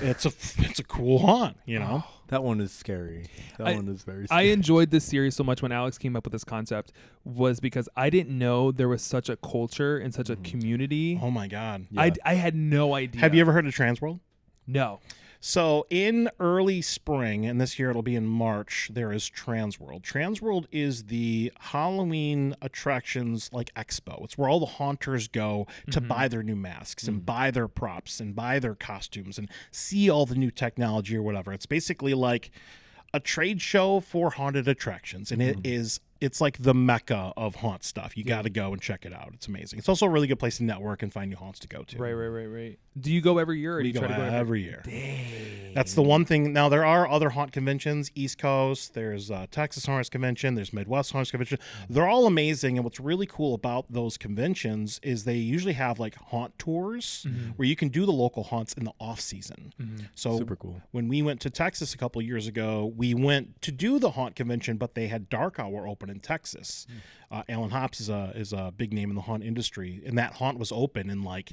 C: a cool haunt, you know.
A: That one is scary. That
D: I-
A: one is very
D: I
A: scary.
D: enjoyed this series so much when Alex came up with this concept was because I didn't know there was such a culture and such a community.
C: Oh my God.
A: Yeah.
D: I had no idea.
C: Have you ever heard of Transworld?
D: No.
C: So in early spring, and this year it'll be in March, there is Transworld. Transworld is the Halloween attractions like expo. It's where all the haunters go to buy their new masks and buy their props and buy their costumes and see all the new technology or whatever. It's basically like a trade show for haunted attractions, and it's like the mecca of haunt stuff. You got to go and check it out. It's amazing. It's also a really good place to network and find new haunts to go to.
D: Right. Do you go every year, or do
C: We
D: you
C: go
D: try to go
C: every year. That's the one thing. Now there are other haunt conventions, East Coast. There's Texas Haunts Convention. There's Midwest Haunts Convention. They're all amazing. And what's really cool about those conventions is they usually have like haunt tours where you can do the local haunts in the off season. So
A: Super cool.
C: when we went to Texas a couple years ago, we went to do the haunt convention, but they had Dark Hour open in Texas. Alan Hops is a big name in the haunt industry, and that haunt was open in like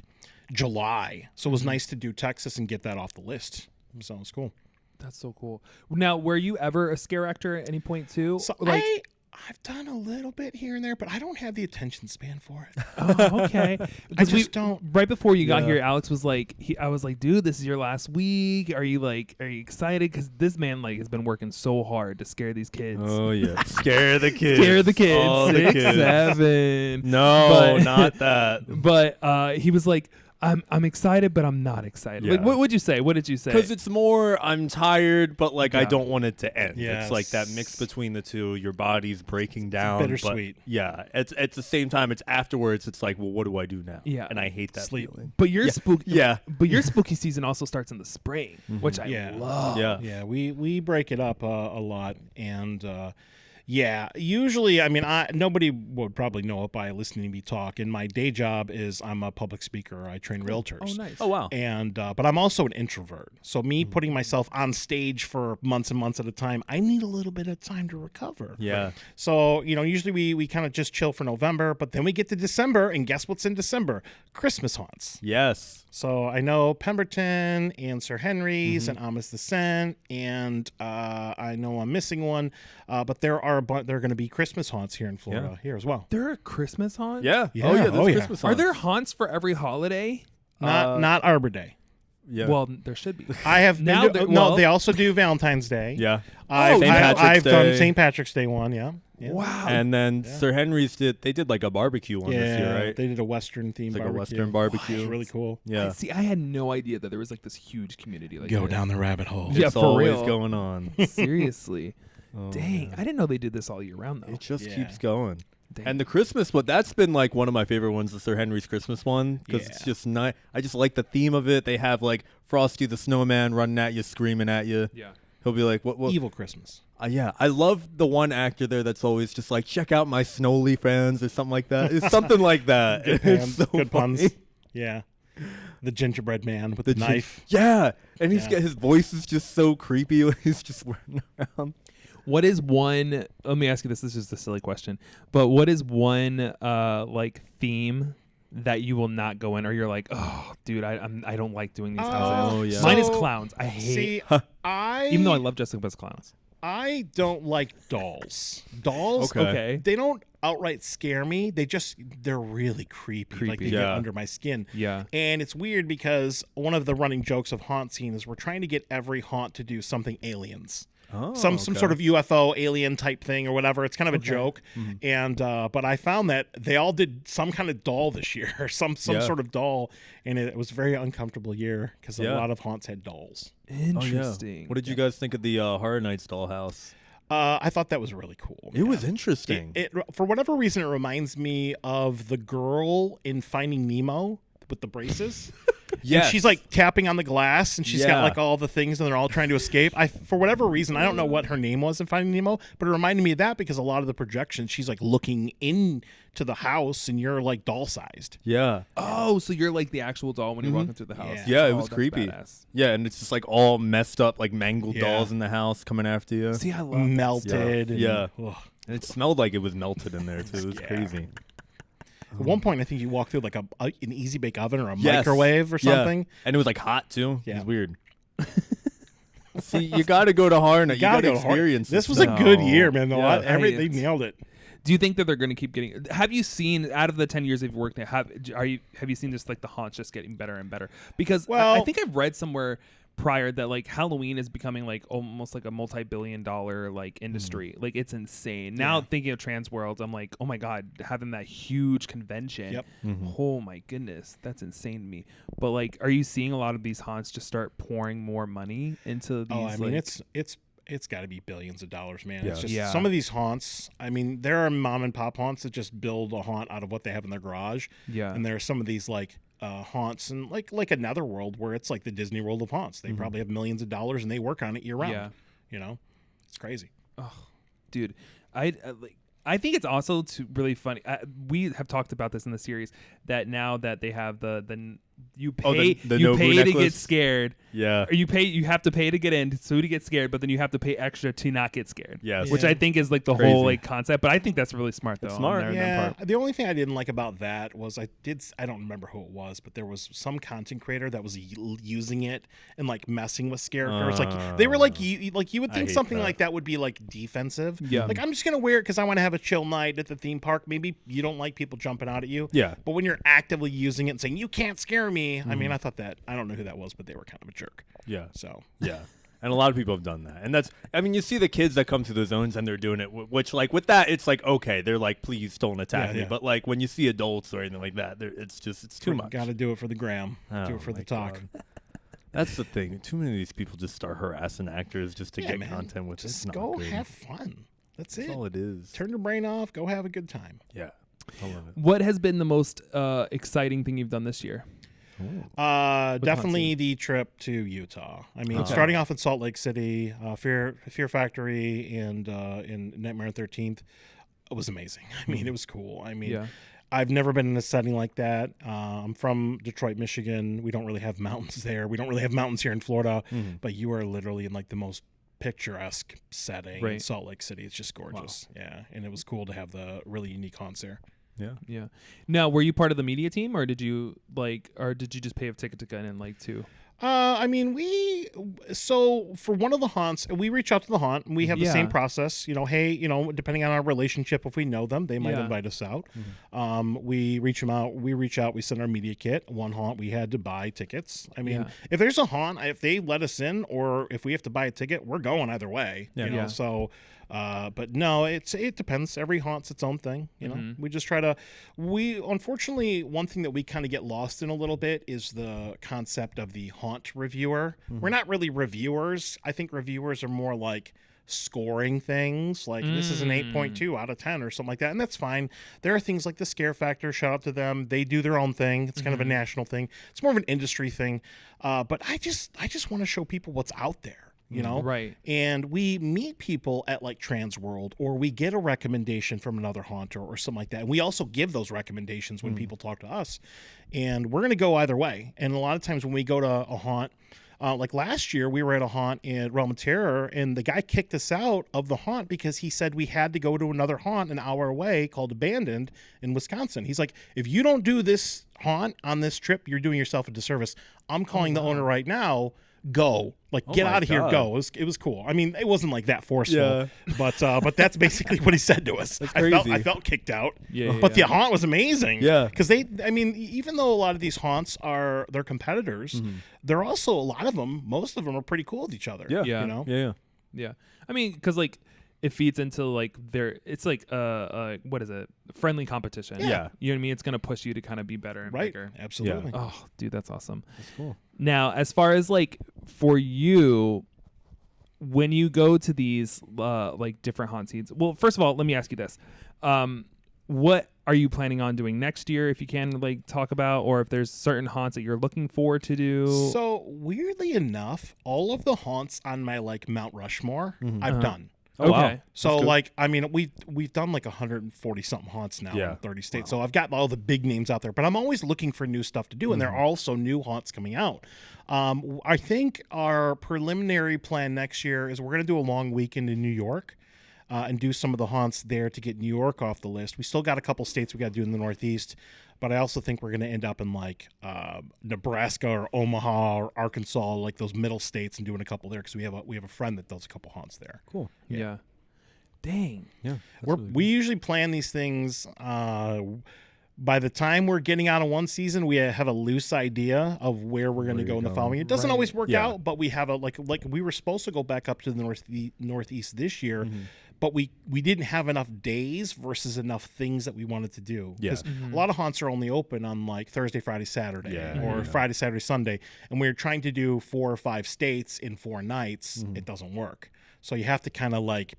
C: July. So it was nice to do Texas and get that off the list. So it's cool.
D: That's so cool. Now, were you ever a scare actor at any point too?
C: So
D: Like,
C: I've done a little bit here and there, but I don't have the attention span for it.
D: oh, okay.
C: I
D: 'Cause
C: just don't.
D: Right before you got
A: Yeah.
D: here, Alex was like, I was like, dude, this is your last week. Are you excited? Because this man has been working so hard to scare these kids.
A: Oh yeah, scare the kids.
D: Scare the kids.
A: All the
D: 6,
A: kids.
D: 7.
A: No,
D: But-
A: not that.
D: But he was like, I'm excited, but I'm not excited. Like,
A: Yeah.
D: what would you say? What did you say?
A: Because it's more, I'm tired, but like I
D: Yeah.
A: don't want it to end.
C: Yes.
A: It's like that mix between the two. Your body's breaking down.
C: bittersweet.
A: But yeah, it's at the same time. It's afterwards. It's like, well, what do I do now?
D: Yeah.
A: and I hate that
C: Sleep.
A: feeling.
D: But your
A: Yeah.
D: spooky,
A: Yeah.
D: But your spooky season also starts in the spring, which I
C: Yeah.
D: love.
A: Yeah,
C: Yeah, we break it up a lot, and yeah, usually, I mean, nobody would probably know it by listening to me talk. And my day job is I'm a public speaker. I train realtors.
D: Oh, nice.
A: Oh wow.
C: And but I'm also an introvert, so me putting myself on stage for months and months at a time, I need a little bit of time to recover.
A: Yeah.
C: So usually we kind of just chill for November, but then we get to December, and guess what's in December? Christmas haunts.
A: Yes.
C: So I know Pemberton and Sir Henry's
A: Mm-hmm.
C: and Amos Descent, and I know I'm missing one, but there are going to be Christmas haunts here in Florida here as well.
D: There are Christmas haunts.
A: Yeah.
C: Yeah.
A: Oh yeah.
C: Oh,
A: There's
C: yeah.
A: Christmas
D: Are
A: haunts.
D: there haunts for every holiday?
C: Not Arbor Day.
A: Yeah.
D: Well, there should be.
C: I have
D: Now
C: they do-
D: that-
C: no.
D: well-
C: They also do Valentine's Day.
A: yeah.
C: I've,
A: St.
C: I've,
A: Patrick's
C: I've done
A: Day.
C: St. Patrick's Day one. Yeah. Yeah.
D: Wow.
A: And then Sir Henry's did like a barbecue one this year, right?
C: They did a Western theme
A: It's like a
C: barbecue.
A: Western barbecue.
C: It's really cool.
A: Yeah.
D: See, I had no idea that there was like this huge community. Like
C: Go
D: that.
C: down the rabbit hole.
D: Yeah,
A: It's
D: for
A: always
D: real.
A: going on.
D: Seriously.
A: Oh,
D: Dang,
A: man.
D: I didn't know they did this all year round though.
A: It just
C: Yeah.
A: keeps going.
D: Dang.
A: And the Christmas one, that's been like one of my favorite ones, the Sir Henry's Christmas one, because it's
C: Yeah.
A: just not. I just like the theme of it. They have like Frosty the Snowman running at you, screaming at you.
D: Yeah.
A: He'll be like, "What?
C: Evil Christmas.
A: Yeah, I love the one actor there that's always just like, check out my Snowly friends or something like that. It's something like that.
C: Good,
A: It's so
C: good puns.
A: funny.
C: Yeah. The gingerbread man with the,
A: gin-
C: knife.
A: Yeah, and he's
C: Yeah.
A: got his voice is just so creepy when he's just running around.
D: What is one? Let me ask you this. This is just a silly question, but what is one like theme that you will not go in, or you're like, oh, dude, I don't like doing these houses.
A: Oh, yeah.
D: Mine is
C: So,
D: clowns. I hate.
C: See,
D: Even though I love Jessica Best clowns.
C: I don't like dolls. Dolls,
A: Okay.
D: Okay.
C: they don't outright scare me. They're really creepy. Like
D: Creepy.
C: they
A: Yeah.
C: get under my skin.
D: Yeah.
C: And it's weird because one of the running jokes of Haunt Scene is we're trying to get every haunt to do something aliens.
A: Oh,
C: Some
A: okay.
C: sort of UFO alien type thing or whatever. It's kind of a joke.
A: Mm-hmm.
C: And but I found that they all did some kind of doll this year, or some
A: Yeah.
C: sort of doll, and it was a very uncomfortable year because
A: Yeah.
C: a lot of haunts had dolls.
A: Oh, yeah.
D: Interesting.
A: What did you guys think of the Horror Nights dollhouse?
C: I thought that was really cool.
A: It was
C: man.
A: interesting.
C: It for whatever reason, it reminds me of the girl in Finding Nemo with the braces.
A: Yeah,
C: And she's like tapping on the glass, and she's got
A: Yeah.
C: like all the things, and they're all trying to escape. For whatever reason, I don't know what her name was in Finding Nemo, but it reminded me of that because a lot of the projections, she's like looking into the house, and you're like doll sized.
A: Yeah.
D: Oh, so you're like the actual doll when you're walking through the house.
C: Yeah.
A: Yeah, it
D: Oh,
A: was
D: that's
A: creepy.
D: badass.
A: Yeah, and it's just like all messed up, like mangled
C: Yeah.
A: dolls in the house coming after you.
D: See, I love that
C: Melted. and-
A: Yeah.
C: ugh.
A: And it smelled like it was melted in there too. It was
C: Yeah.
A: crazy.
C: At one point, I think you walked through like an easy bake oven or a
A: Yes.
C: microwave or
A: Yeah.
C: something.
A: And it was like hot too. It
C: Yeah.
A: was weird. See, you got to go to Horror Night. You got to
C: go to Hor-
A: experience
C: This was
A: stuff.
C: a good
D: No.
C: year, man. Though
A: Yeah.
C: they nailed it.
D: Do you think that they're going to keep getting? Have you seen out of the 10 years they've worked there? Have you seen just like the haunts just getting better and better? Because I
C: Well-
D: think I've read somewhere prior that like Halloween is becoming like almost like a multi-billion-dollar like industry. Like it's insane. Now
C: Yeah.
D: thinking of Trans World, I'm like, oh my god, having that huge convention.
C: Yep.
D: Oh my goodness, that's insane to me. But like, are you seeing a lot of these haunts just start pouring more money into these?
C: Oh, I mean,
D: like,
C: it's got to be billions of dollars, man.
A: Yeah.
C: It's just
D: Yeah.
C: some of these haunts. I mean, there are mom and pop haunts that just build a haunt out of what they have in their garage,
D: yeah.
C: and there are some of these like haunts and like a Netherworld where it's like the Disney World of haunts. They probably have millions of dollars and they work on it year round.
D: Yeah.
C: You know, it's crazy.
D: Dude, I think it's also really funny. We have talked about this in the series that now that they have the you
A: Oh,
D: pay
A: the
D: you
A: Nobu
D: pay to get
A: necklace?
D: scared.
A: Yeah.
D: Or you have to pay to get in so to get scared, but then you have to pay extra to not get scared.
A: Yes.
D: Which
C: Yeah.
D: I think is like the
A: Crazy.
D: whole like concept, but I think that's really smart though.
A: It's
D: on
A: smart.
D: their
C: Yeah,
D: part.
C: the only thing I didn't like about that was I don't remember who it was, but there was some content creator that was using it and like messing with characters. Like they were like you would
A: I
C: think
A: hate
C: something
A: that.
C: like that would be like defensive.
D: Yeah.
C: Like I'm just gonna wear it because I want to have a chill night at the theme park. Maybe you don't like people jumping out at you.
A: Yeah.
C: But when you're actively using it and saying you can't scare me, I mean, I thought that I don't know who that was, but they were kind of a jerk.
A: Yeah.
C: So
A: Yeah. And a lot of people have done that. And that's, I mean, you see the kids that come to the zones and they're doing it, which, like, with that, it's like, okay, they're like, please don't attack
C: Yeah,
A: me.
C: yeah.
A: But, like, when you see adults or anything like that, it's too much.
C: Got to do it for the gram.
A: Oh,
C: do it for the
A: my
C: talk.
A: God. That's the thing. Too many of these people just start harassing actors just to
C: Yeah,
A: get
C: man.
A: content, which is
C: Just
A: not
C: go
A: good.
C: have fun. That's
A: That's
C: it.
A: all it is.
C: Turn your brain off. Go have a good time.
A: Yeah. I love it.
D: What has been the most exciting thing you've done this year?
C: Definitely the trip to Utah. I mean,
A: Okay.
C: starting off in Salt Lake City, Fear Factory, and in Nightmare on 13th, it was amazing. I mean, it was cool. I mean,
D: Yeah.
C: I've never been in a setting like that. I'm from Detroit, Michigan. We don't really have mountains there. We don't really have mountains here in Florida, but you are literally in like the most picturesque setting in
D: Right.
C: Salt Lake City. It's just gorgeous. Yeah, and it was cool to have the really unique haunts there.
A: Yeah.
D: Yeah. Now, were you part of the media team, or did you just pay a ticket to get in too?
C: I mean, so for one of the haunts, we reach out to the haunt. And we have the same
D: Yeah.
C: process. You know, hey, depending on our relationship, if we know them, they might
D: Yeah.
C: invite us out. We reach them out. We reach out. We send our media kit. One haunt, we had to buy tickets. I mean,
D: Yeah.
C: if there's a haunt, if they let us in, or if we have to buy a ticket, we're going either way.
A: Yeah.
C: You know,
D: Yeah.
C: so. But no, it depends. Every haunt's its own thing. You know, we just try to. Unfortunately, one thing that we kind of get lost in a little bit is the concept of the haunt reviewer. We're not really reviewers. I think reviewers are more like scoring things. Like this is an 8.2 out of 10 or something like that, and that's fine. There are things like the Scare Factor. Shout out to them. They do their own thing. It's kind of a national thing. It's more of an industry thing. But I just want to show people what's out there. You know,
D: Right.
C: And we meet people at like Trans World, or we get a recommendation from another haunter or something like that. And we also give those recommendations when people talk to us, and we're going to go either way. And a lot of times when we go to a haunt, like last year, we were at a haunt in Realm of Terror, and the guy kicked us out of the haunt because he said we had to go to another haunt an hour away called Abandoned in Wisconsin. He's like, if you don't do this haunt on this trip, you're doing yourself a disservice. I'm calling the owner right now. Go, like, get
A: my
C: out of here.
A: God.
C: Go. It was cool. I mean, it wasn't like that forceful,
A: Yeah.
C: but that's basically what he said to us. I
A: crazy.
C: felt kicked out.
D: Yeah,
C: But
D: yeah.
C: the haunt was amazing.
A: Yeah.
C: Because even though a lot of these haunts they're competitors, they're also, a lot of them, most of them are pretty cool with each other.
A: Yeah.
D: Yeah.
C: You know?
A: Yeah.
D: Yeah. I mean, because like it feeds into like it's like what is it? Friendly competition.
A: Yeah.
D: You know what I mean? It's gonna push you to kind of be better and
C: Right.
D: bigger.
C: Absolutely.
D: Oh, dude, that's awesome.
A: That's cool.
D: Now, as far as like for you, when you go to these like different haunt scenes, well, first of all, let me ask you this: what are you planning on doing next year? If you can, like, talk about, or if there's certain haunts that you're looking forward to do.
C: So weirdly enough, all of the haunts on my like Mount Rushmore, I've done.
A: Oh, wow.
D: Okay.
C: So
A: good.
C: like, I mean, we've done like 140 something haunts now
A: Yeah.
C: in 30 states. So I've got all the big names out there, but I'm always looking for new stuff to do, and there are also new haunts coming out. I think our preliminary plan next year is we're going to do a long weekend in New York. And do some of the haunts there to get New York off the list. We still got a couple states we got to do in the Northeast, but I also think we're going to end up in like Nebraska or Omaha or Arkansas, like those middle states, and doing a couple there because we have a friend that does a couple haunts there.
A: Cool.
D: Yeah. Dang.
A: Yeah.
C: We usually plan these things. By the time we're getting out of one season, we have a loose idea of where we're going to
A: Where
C: go
A: you're
C: in the
A: going.
C: following year. It doesn't
D: Right.
C: always work
A: Yeah.
C: out, but we have a like we were supposed to go back up to the Northeast this year. But we didn't have enough days versus enough things that we wanted to do.
A: Yeah.
C: 'Cause a lot of haunts are only open on like Thursday, Friday, Saturday,
A: Yeah.
C: or
A: Yeah.
C: Friday, Saturday, Sunday. And we're trying to do 4 or 5 states in 4 nights.
A: Mm-hmm.
C: It doesn't work. So you have to kind of like,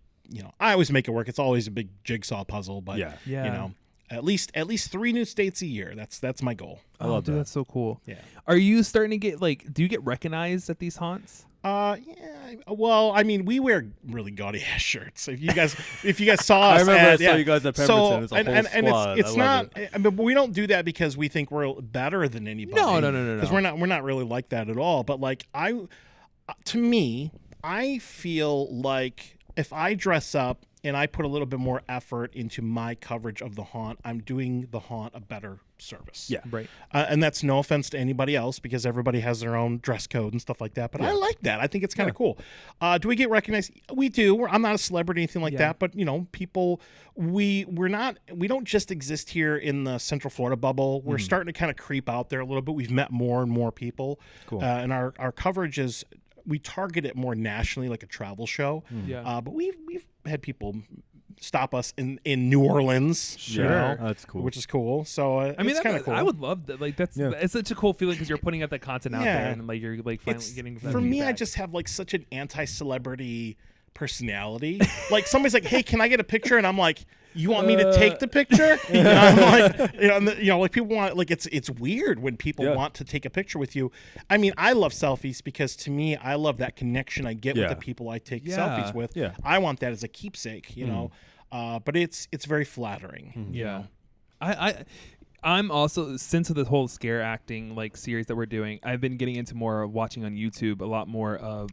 C: I always make it work. It's always a big jigsaw puzzle, but
A: Yeah.
D: Yeah.
C: at least 3 new states a year. That's my goal.
A: I love
D: dude,
A: that.
D: that's so cool.
C: Yeah.
D: Are you starting to get like? Do you get recognized at these haunts?
C: Yeah. Well, I mean, we wear really gaudy ass shirts. If you guys saw us,
A: I remember I saw
C: yeah.
A: you guys at
C: So
A: Pemberton. It's a whole squad.
C: it's
A: I love
C: not.
A: it.
C: I mean, we don't do that because we think we're better than anybody.
D: No.
C: Because we're not really like that at all. But like to me, I feel like if I dress up and I put a little bit more effort into my coverage of the haunt, I'm doing the haunt a better service.
A: Yeah.
D: Right.
C: And that's no offense to anybody else because everybody has their own dress code and stuff like that. But I like that. I think it's kind of cool. Do we get recognized? We do. I'm not a celebrity or anything like that. But, people, we don't just exist here in the Central Florida bubble. We're starting to kind of creep out there a little bit. We've met more and more people.
A: Cool.
C: And our coverage is, we target it more nationally like a travel show.
D: Yeah.
C: But we've had people stop us in New Orleans,
A: Sure. That's cool.
C: which is cool. So
D: I mean,
C: it's kind of cool.
D: I would love that. Like that's it's such a cool feeling because you're putting out that content out
C: Yeah.
D: there and like you're like finally
C: It's-
D: getting. That
C: for me, I
D: feedback.
C: just have like such an anti-celebrity personality. Like somebody's like, "Hey, can I get a picture?" And I'm like, "You want me to take the picture?" I'm like, like people want like it's weird when people want to take a picture with you. I mean, I love selfies because to me, I love that connection I get with the people I take selfies with.
A: Yeah.
C: I want that as a keepsake, you know. But it's very flattering. you
D: Yeah.
C: know?
D: I'm also, since of the whole scare acting like series that we're doing, I've been getting into more of watching on YouTube a lot more of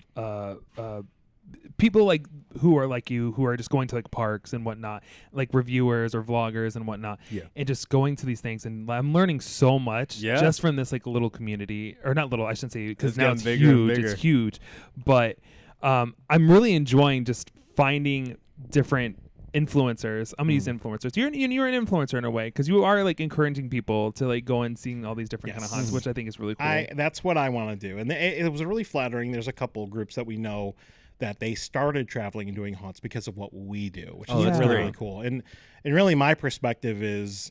D: people like who are like you, who are just going to like parks and whatnot, like reviewers or vloggers and whatnot, and just going to these things. And I'm learning so much just from this like little community, or not little, I shouldn't say, because
A: It's
D: now
A: gotten
D: it's
A: bigger and
D: huge.
A: bigger.
D: It's huge, but I'm really enjoying just finding different influencers. I'm gonna use influencers. You're an influencer in a way because you are like encouraging people to like go and seeing all these different kind of hunts, which I think is really cool.
C: That's what I want to do, and it was really flattering. There's a couple groups that we know that they started traveling and doing haunts because of what we do, which is
A: that's
C: really
A: great.
C: really cool. And really, my perspective is,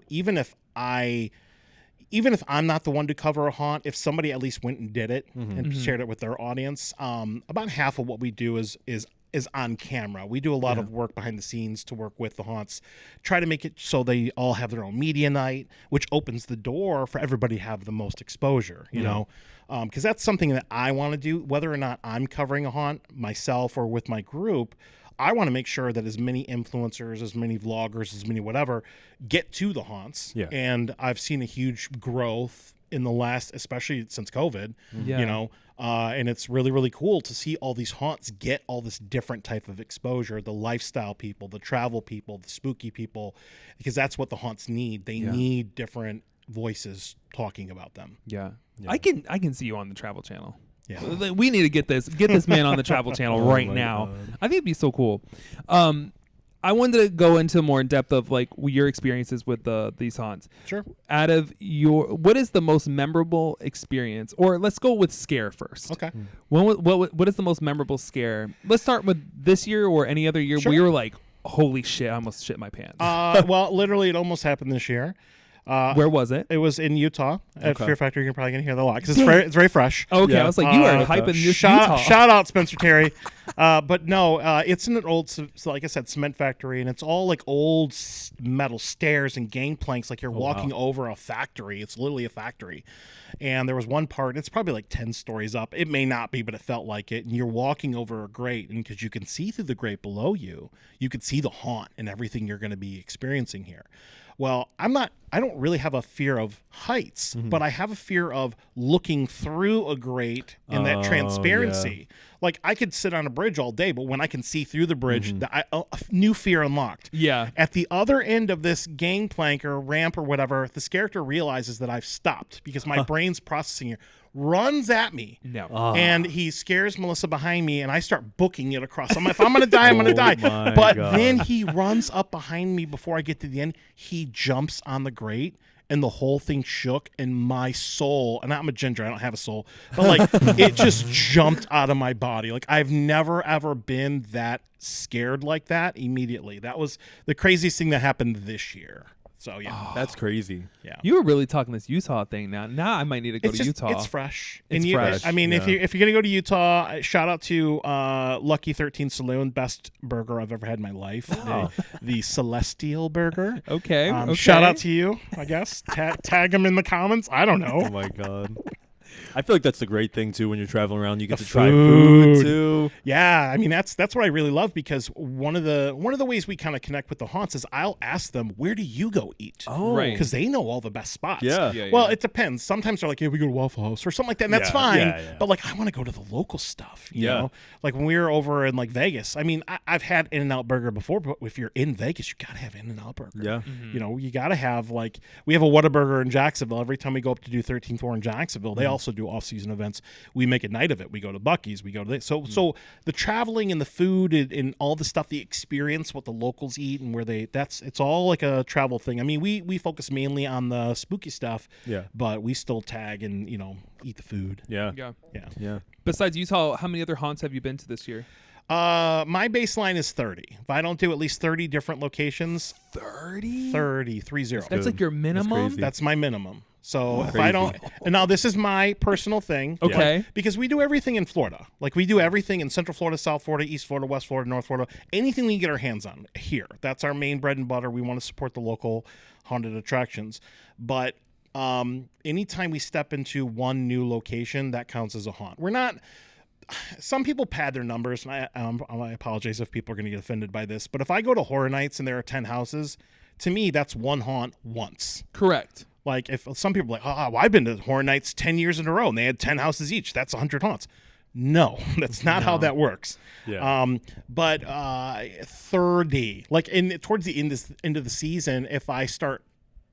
C: even if I'm not the one to cover a haunt, if somebody at least went and did it and shared it with their audience, about half of what we do is on camera. We do a lot of work behind the scenes to work with the haunts, try to make it so they all have their own media night, which opens the door for everybody to have the most exposure, you know, because that's something that I want to do, whether or not I'm covering a haunt myself or with my group. I want to make sure that as many influencers, as many vloggers, as many whatever get to the haunts.
A: Yeah.
C: And I've seen a huge growth in the last, especially since COVID, and it's really, really cool to see all these haunts get all this different type of exposure, the lifestyle people, the travel people, the spooky people, because that's what the haunts need. They need different voices talking about them.
D: Yeah. I can see you on the Travel Channel.
C: Yeah.
D: Like, we need to get this man on the Travel Channel right
A: my
D: now.
A: God.
D: I think it'd be so cool. I wanted to go into more in depth of like your experiences with these haunts.
C: Sure.
D: Out of what is the most memorable experience? Or let's go with scare first.
C: Okay.
D: What is the most memorable scare? Let's start with this year or any other year
C: Sure.
D: where you were like, holy shit, I almost shit my pants.
C: Well, literally, it almost happened this year.
D: Where was it?
C: It was in Utah at
A: Okay.
C: Fear Factor. You're probably going to hear that a lot because it's very fresh.
D: Okay,
A: Yeah.
D: I was like, you are
C: Okay.
D: hyping this
C: shout,
D: Utah.
C: shout out Spencer Terry. But no, it's in an old, so like I said, cement factory, and it's all like old metal stairs and gangplanks, like you're walking over a factory. It's literally a factory. And there was one part, it's probably like 10 stories up. It may not be, but it felt like it. And you're walking over a grate, and because you can see through the grate below you, you can see the haunt and everything you're going to be experiencing here. Well, I don't really have a fear of heights, but I have a fear of looking through a grate and that transparency. Like I could sit on a bridge all day, but when I can see through the bridge, a new fear unlocked.
D: Yeah.
C: At the other end of this gangplank or ramp or whatever, this character realizes that I've stopped because my brain's processing it, runs at me.
D: No.
C: And he scares Melissa behind me, and I start booking it across. I'm like, if I'm going to die, I'm going to die.
A: my
C: But
A: God.
C: then he runs up behind me before I get to the end. He jumps on the grate, and the whole thing shook, and my soul, and I'm a ginger, I don't have a soul, but like it just jumped out of my body. Like I've never, ever been that scared like that immediately. That was the craziest thing that happened this year. So yeah,
A: That's crazy.
C: yeah.
D: You were really talking this Utah thing now. Now I might need to go
C: It's
D: to
C: just,
D: Utah.
C: It's fresh.
D: It's
C: and
D: fresh.
C: I mean,
A: Yeah.
C: if you're gonna go to Utah, shout out to Lucky 13 Saloon, best burger I've ever had in my life.
A: Wow.
C: The Celestial Burger.
D: Okay, okay.
C: Shout out to you, I guess. Tag them in the comments. I don't know.
A: Oh my god. I feel like that's the great thing too when you're traveling around. You get
C: The
A: to try food
C: food.
A: too.
C: Yeah, I mean that's what I really love, because one of the ways we kind of connect with the haunts is I'll ask them, where do you go eat?
A: Oh,
D: Right.
C: Because they know all the best spots.
A: Yeah.
D: Yeah,
C: Well,
D: yeah.
C: it depends. Sometimes they're like, yeah, we go to Waffle House or something like that, and that's
A: Yeah,
C: fine.
A: yeah.
C: But like, I want to go to the local stuff. You
A: Yeah.
C: know, like when we were over in like Vegas. I mean, I've had In-N-Out Burger before, but if you're in Vegas, you gotta have In-N-Out Burger.
A: Yeah.
C: You know, you gotta have, like, we have a Whataburger in Jacksonville. Every time we go up to do 13th Floor in Jacksonville, they also do off-season events. We make a night of it. We go to Buc-ee's. We go to this. So the traveling and the food and all the stuff, the experience, what the locals eat and where it's all like a travel thing. I mean, we focus mainly on the spooky stuff.
A: Yeah.
C: But we still tag and, eat the food.
A: Yeah.
D: Yeah.
C: Yeah.
A: Yeah.
D: Besides Utah, how many other haunts have you been to this year?
C: My baseline is 30. If I don't do at least 30 different locations,
D: 30?
C: 30.
D: That's
A: good.
D: like your minimum?
A: crazy.
C: That's my minimum. So if
A: Crazy.
C: I don't, and now this is my personal thing.
D: Okay.
C: Because we do everything in Florida. Like we do everything in Central Florida, South Florida, East Florida, West Florida, North Florida. Anything we can get our hands on here. That's our main bread and butter. We want to support the local haunted attractions. But anytime we step into one new location, that counts as a haunt. We're not. Some people pad their numbers, and I apologize if people are going to get offended by this. But if I go to Horror Nights and there are 10 houses, to me that's one haunt once.
D: Correct.
C: Like if some people are like, well, I've been to Horror Nights 10 years in a row and they had 10 houses each. That's 100 haunts. No, that's not how that works.
A: Yeah.
C: But 30, like towards the end of the season, if I start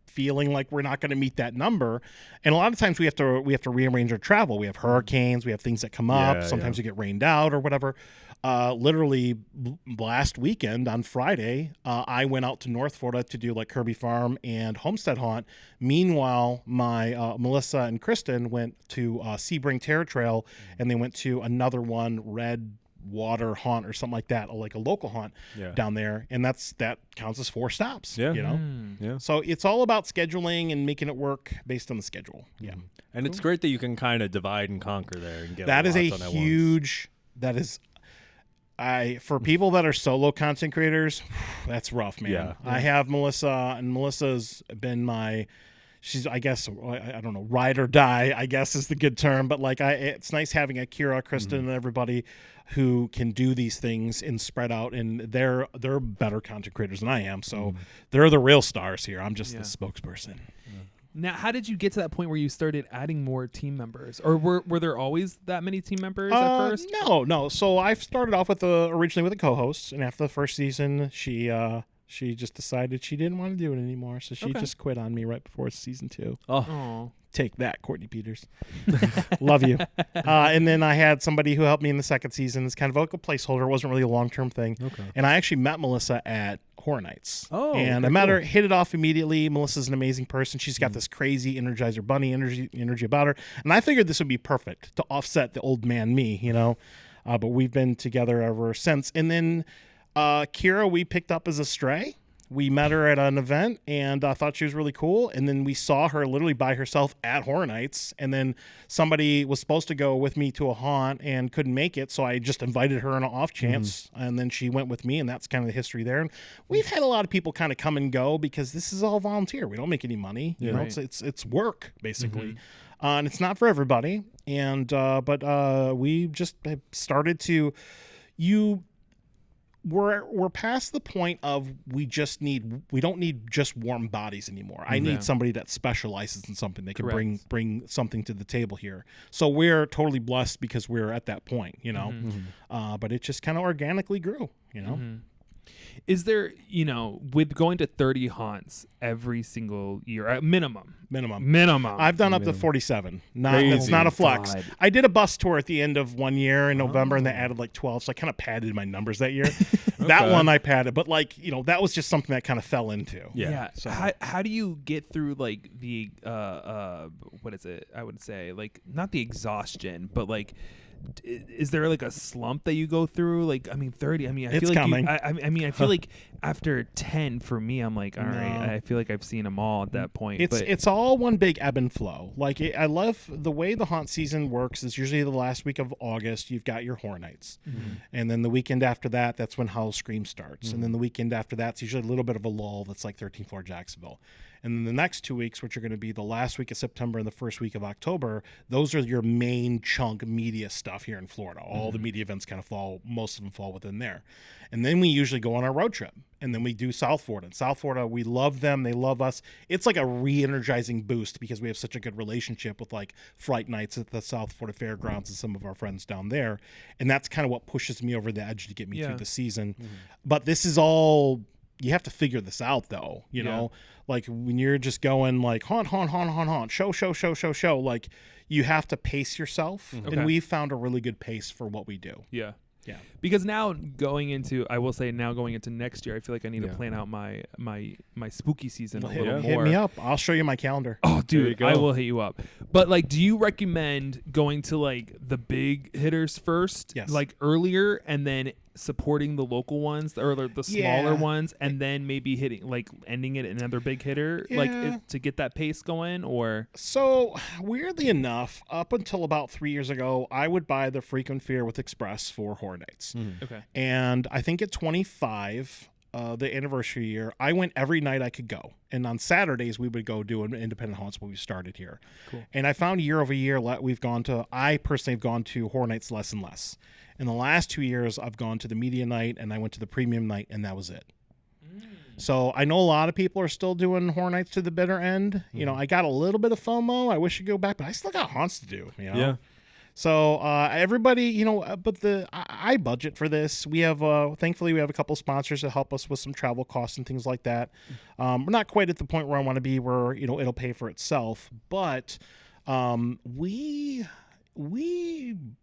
C: feeling like we're not going to meet that number, and a lot of times we have to rearrange our travel. We have hurricanes, we have things that come up.
A: Yeah,
C: Sometimes you get rained out or whatever. Literally last weekend on Friday, I went out to North Florida to do like Kirby Farm and Homestead Haunt. Meanwhile, my Melissa and Kristen went to Sebring Terror Trail, and they went to another one, Red Water Haunt or something like that, or like a local haunt down there, and that counts as 4 stops.
A: Yeah.
C: You know.
A: Yeah.
C: So it's all about scheduling and making it work based on the schedule. Yeah.
A: And it's great that you can kind of divide and conquer there and get
C: That is a
A: lots on at once.
C: huge. That is, for people that are solo content creators, that's rough, man.
A: Yeah.
C: I have Melissa, and Melissa's been she's, I guess, I don't know, ride or die, I guess is the good term. But like, it's nice having Akira, Kristen, and everybody who can do these things and spread out, and they're better content creators than I am. So they're the real stars here. I'm just the spokesperson.
D: Now, how did you get to that point where you started adding more team members? Or were there always that many team members at first?
C: No. So I started off with originally with a co-host, and after the first season, she just decided she didn't want to do it anymore, so she just quit on me right before season 2.
D: Oh.
C: Take that, Courtney Peters. Love you. And then I had somebody who helped me in the second season. It's kind of like a placeholder. It wasn't really a long-term thing.
A: Okay.
C: And I actually met Melissa at Horror Nights.
A: Oh,
C: and
A: okay,
C: I met her,
A: cool.
C: hit it off immediately. Melissa's an amazing person. She's got this crazy Energizer Bunny energy about her. And I figured this would be perfect to offset the old man me, you know. But we've been together ever since. And then Kira, we picked up as a stray. We met her at an event, and I thought she was really cool. And then we saw her literally by herself at Horror Nights. And then somebody was supposed to go with me to a haunt and couldn't make it, so I just invited her on an off chance. And then she went with me, and that's kind of the history there. And we've had a lot of people kind of come and go because this is all volunteer. We don't make any money. You know,
D: Right.
C: it's work basically. And it's not for everybody. And but we just have started to We're past the point of we don't need just warm bodies anymore. I need somebody that specializes in something. They can
D: Correct.
C: bring something to the table here. So we're totally blessed because we're at that point, you know. But it just kind of organically grew, you know.
D: Is there, with going to 30 haunts every single year, minimum?
C: I've done up to 47. It's
A: Crazy.
C: not a flex.
D: God.
C: I did a bus tour at the end of one year in November, and they added like 12, so I kind of padded my numbers that year. That one I padded, but like, that was just something that kind of fell into.
A: Yeah.
C: So-
D: How do you get through like the what is it? I would say like not the exhaustion, but like is there like a slump that you go through? Like, I mean, 30. I mean, I
C: It's
D: feel like
C: coming.
D: I mean, I feel like after 10 for me, I'm like, all right.
C: No.
D: I feel like I've seen them all at that point.
C: It's
D: but
C: it's all one big ebb and flow. Like I love the way the haunt season works. Is usually the last week of August. You've got your Horror Nights, and then the weekend after that, that's when Howl Scream starts, and then the weekend after that's usually a little bit of a lull. That's like 13th Floor Jacksonville, and then the next 2 weeks, which are going to be the last week of September and the first week of October, those are your main chunk media stuff here in Florida. All the media events kind of fall, most of them fall within there, and then we usually go on our road trip. And then we do South Florida. And South Florida, we love them. They love us. It's like a re-energizing boost because we have such a good relationship with like Fright Nights at the South Florida Fairgrounds and some of our friends down there. And that's kind of what pushes me over the edge to get me through the season. But this is all, you have to figure this out though. You know, like when you're just going like haunt, show. Like you have to pace yourself.
D: Okay.
C: And we've found a really good pace for what we do.
D: yeah.
C: Yeah.
D: Because now going into next year, I feel like I need to plan out my spooky season a little
C: Hit
D: more.
C: me up. I'll show you my calendar.
D: Oh,
A: There you
D: dude,
A: go.
D: I will hit you up. But like, do you recommend going to like the big hitters first,
C: Yes.
D: like earlier, and then supporting the local ones or the smaller
C: Yeah.
D: ones, and then maybe hitting like ending it at another big hitter, like
C: Yeah.
D: to get that pace going? Or
C: So, weirdly enough, up until about 3 years ago, I would buy the Frequent Fear with Express for Horror Nights.
D: okay,
C: And I think at 25, the anniversary year, I went every night I could go. And on Saturdays, we would go do an independent haunts when we started here.
D: Cool.
C: And I found year over year, I personally have gone to Horror Nights less and less. In the last 2 years, I've gone to the media night and I went to the premium night, and that was it. So I know a lot of people are still doing Horror Nights to the bitter end. You know, I got a little bit of FOMO. I wish I'd go back, but I still got haunts to do. You know?
A: Yeah.
C: So everybody, you know, but I budget for this. We have thankfully we have a couple sponsors to help us with some travel costs and things like that. We're not quite at the point where I want to be, where you know it'll pay for itself, but we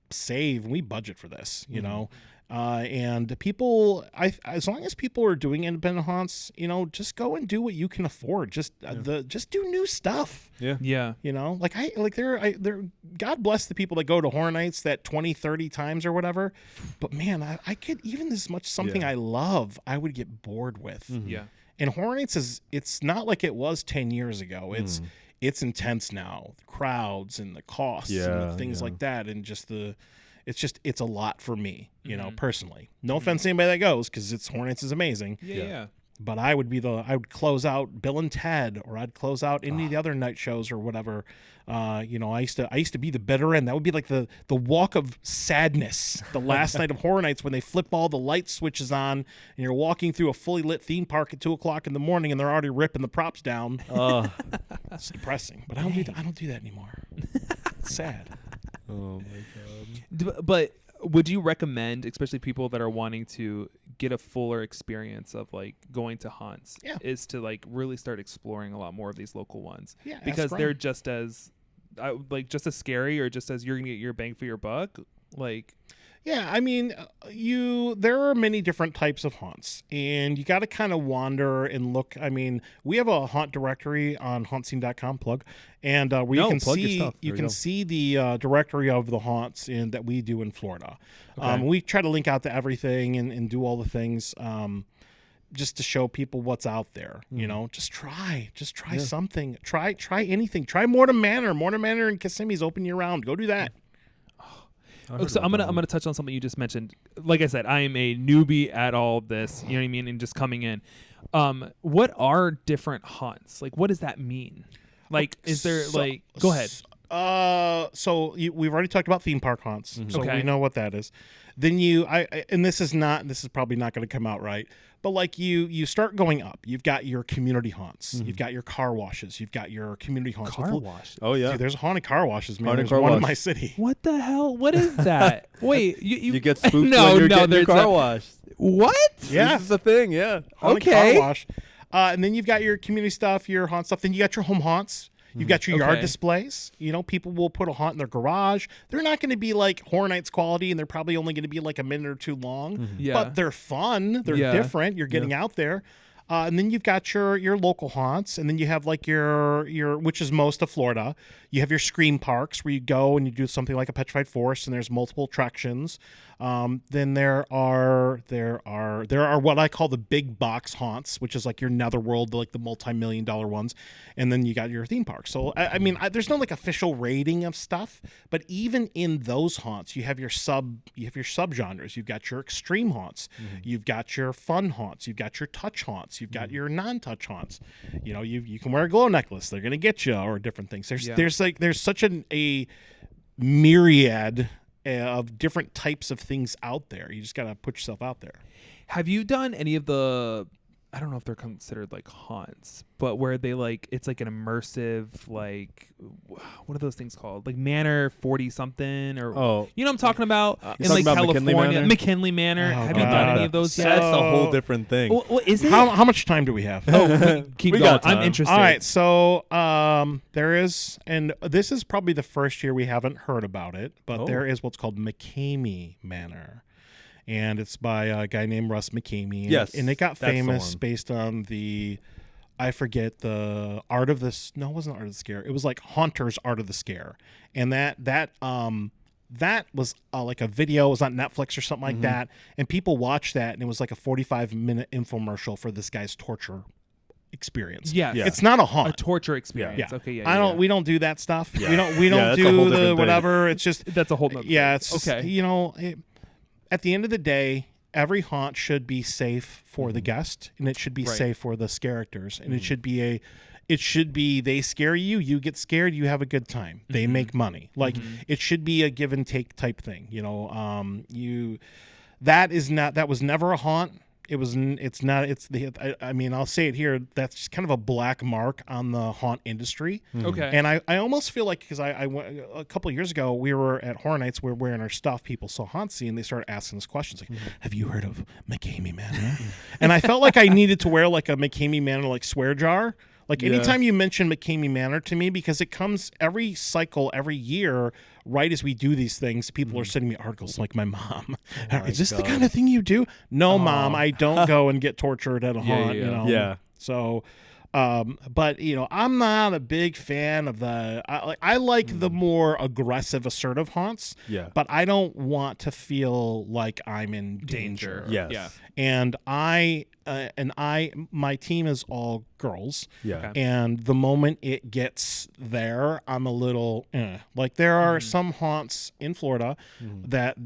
C: save, we budget for this, you know. And people, as long as people are doing independent haunts, you know, just go and do what you can afford. Just just do new stuff.
D: yeah,
C: You know, like God bless the people that go to Horror Nights that 20, 30 times or whatever. But man, I could, even as much something I love, I would get bored with.
D: yeah.
C: And Horror Nights it's not like it was 10 years ago. It's intense now. The crowds and the costs and
A: Yeah,
C: the things
A: yeah.
C: like that. And just it's a lot for me, you know, personally. No offense to anybody that goes, because Horror Nights is amazing.
D: Yeah.
C: But I would close out Bill and Ted, or I'd close out any of the other night shows or whatever. You know, I used to be the bitter end. That would be like the walk of sadness, the last night of Horror Nights, when they flip all the light switches on and you're walking through a fully lit theme park at 2:00 in the morning and they're already ripping the props down. It's depressing. But I don't do that anymore. It's sad.
A: Oh my god.
D: But would you recommend, especially people that are wanting to get a fuller experience of like going to haunts, is to like really start exploring a lot more of these local ones?
C: Yeah, ask
D: because
C: around.
D: they're just as scary, or just as you're gonna get your bang for your buck. Like,
C: Yeah, I mean, there are many different types of haunts, and you got to kind of wander and look. I mean, we have a haunt directory on hauntscene.com, plug, and where you can
A: plug your
C: see
A: stuff. There
C: you
A: we
C: can
A: go.
C: see the directory of the haunts that we do in Florida. We try to link out to everything and do all the things. Just to show people what's out there, you know, just try something, try anything, try Mortem Manor in Kissimmee's open year round. Go do that.
D: so I'm gonna touch on something you just mentioned. Like I said, I am a newbie at all of this. You know what I mean? And just coming in, what are different haunts? Like, what does that mean? Like, is there Go ahead.
C: So we've already talked about theme park haunts, so
D: Okay.
C: we know what that is. Then and this is probably not going to come out right, but like you start going up. You've got your community haunts, you've got your car washes, you've got your community haunts.
D: wash.
A: Oh yeah.
C: Dude, there's haunted car washes, man.
A: Haunted
C: There's
A: car
C: one in
A: wash.
C: my city.
D: What the hell? What is that? Wait,
A: You get spooked
D: no,
A: when you're
D: no,
A: getting your
D: there's
A: car
D: a-
A: washed.
D: What?
C: Yeah,
A: This is a thing, yeah.
C: haunted
D: Okay.
C: car wash. And then you've got your community stuff, your haunt stuff. Then you got your home haunts. You've got your yard
D: Okay.
C: displays. You know, people will put a haunt in their garage. They're not going to be like Horror Nights quality, and they're probably only going to be like a minute or two long.
D: Yeah.
C: But they're fun. They're
D: Yeah.
C: different. You're getting out there. And then you've got your local haunts, and then you have like your which is most of Florida. You have your Scream parks where you go and you do something like a Petrified Forest, and there's multiple attractions. Then there are what I call the big box haunts, which is like your Netherworld, like the multi-million-dollar ones, and then you got your theme parks. So I mean, there's no like official rating of stuff, but even in those haunts, you have your subgenres. You've got your extreme haunts, you've got your fun haunts, you've got your touch haunts, you've got your non-touch haunts. You know, you can wear a glow necklace, they're gonna get you, or different things. There's such a myriad of different types of things out there. You just gotta put yourself out there.
D: Have you done any of the, I don't know if they're considered like haunts, but where they like, it's like an immersive, like, what are those things called? Like Manor 40 something, or you know what I'm talking about? In
A: talking
D: like
A: about
D: California,
A: McKinley
D: Manor.
C: Oh,
D: Have you done any of those yet?
A: That's a whole different thing.
D: Well, is it?
C: How much time do we have?
D: Keep
A: we
D: going.
A: got time.
D: I'm interested.
C: All right, so there is, and this is probably the first year we haven't heard about it, but there is what's called McKamey Manor. And it's by a guy named Russ McKamey.
A: Yes,
C: And it got
A: that's the
C: famous
A: one.
C: based on I forget the Art of this. No, it wasn't Art of the Scare. It was like Haunter's Art of the Scare. And that was like a video. It was on Netflix or something like that. And people watched that, and it was like a 45-minute infomercial for this guy's torture experience.
D: Yes.
A: Yeah.
C: It's not a
D: A
C: haunt.
D: torture experience.
C: Yeah.
D: Okay, yeah.
C: I don't.
D: yeah.
C: We don't do that stuff.
A: Yeah.
C: We don't
A: Yeah, that's a whole
C: do
A: different
C: the
A: thing.
C: whatever. It's just
D: That's a whole nother
C: yeah.
D: thing.
C: It's just,
D: okay.
C: you know, at the end of the day, every haunt should be safe for the guest, and it should be
D: Right.
C: safe for the characters, and it should be they scare you, you get scared, you have a good time. They make money. Like it should be a give and take type thing. You know, that was never a haunt. I mean, I'll say it here. That's just kind of a black mark on the haunt industry.
D: Okay.
C: And I almost feel like, because I went a couple of years ago, we were at Horror Nights, we were wearing our stuff. People saw Hauntsy, and they started asking us questions like, "Have you heard of McKamey Manor?" And I felt like I needed to wear like a McKamey Manor like swear jar. Like anytime you mention McKamey Manor to me, because it comes every cycle, every year, right as we do these things, people are sending me articles like my mom. Is this the kind of thing you do? No, Mom, I don't go and get tortured at a haunt.
D: yeah.
C: You know.
A: Yeah.
C: So, but you know, I'm not a big fan of I like the more aggressive, assertive haunts.
A: Yeah.
C: But I don't want to feel like I'm in danger.
A: Yes.
D: Yeah.
C: And my team is all girls.
A: Yeah.
D: Okay.
C: And the moment it gets there, I'm a little like there are some haunts in Florida that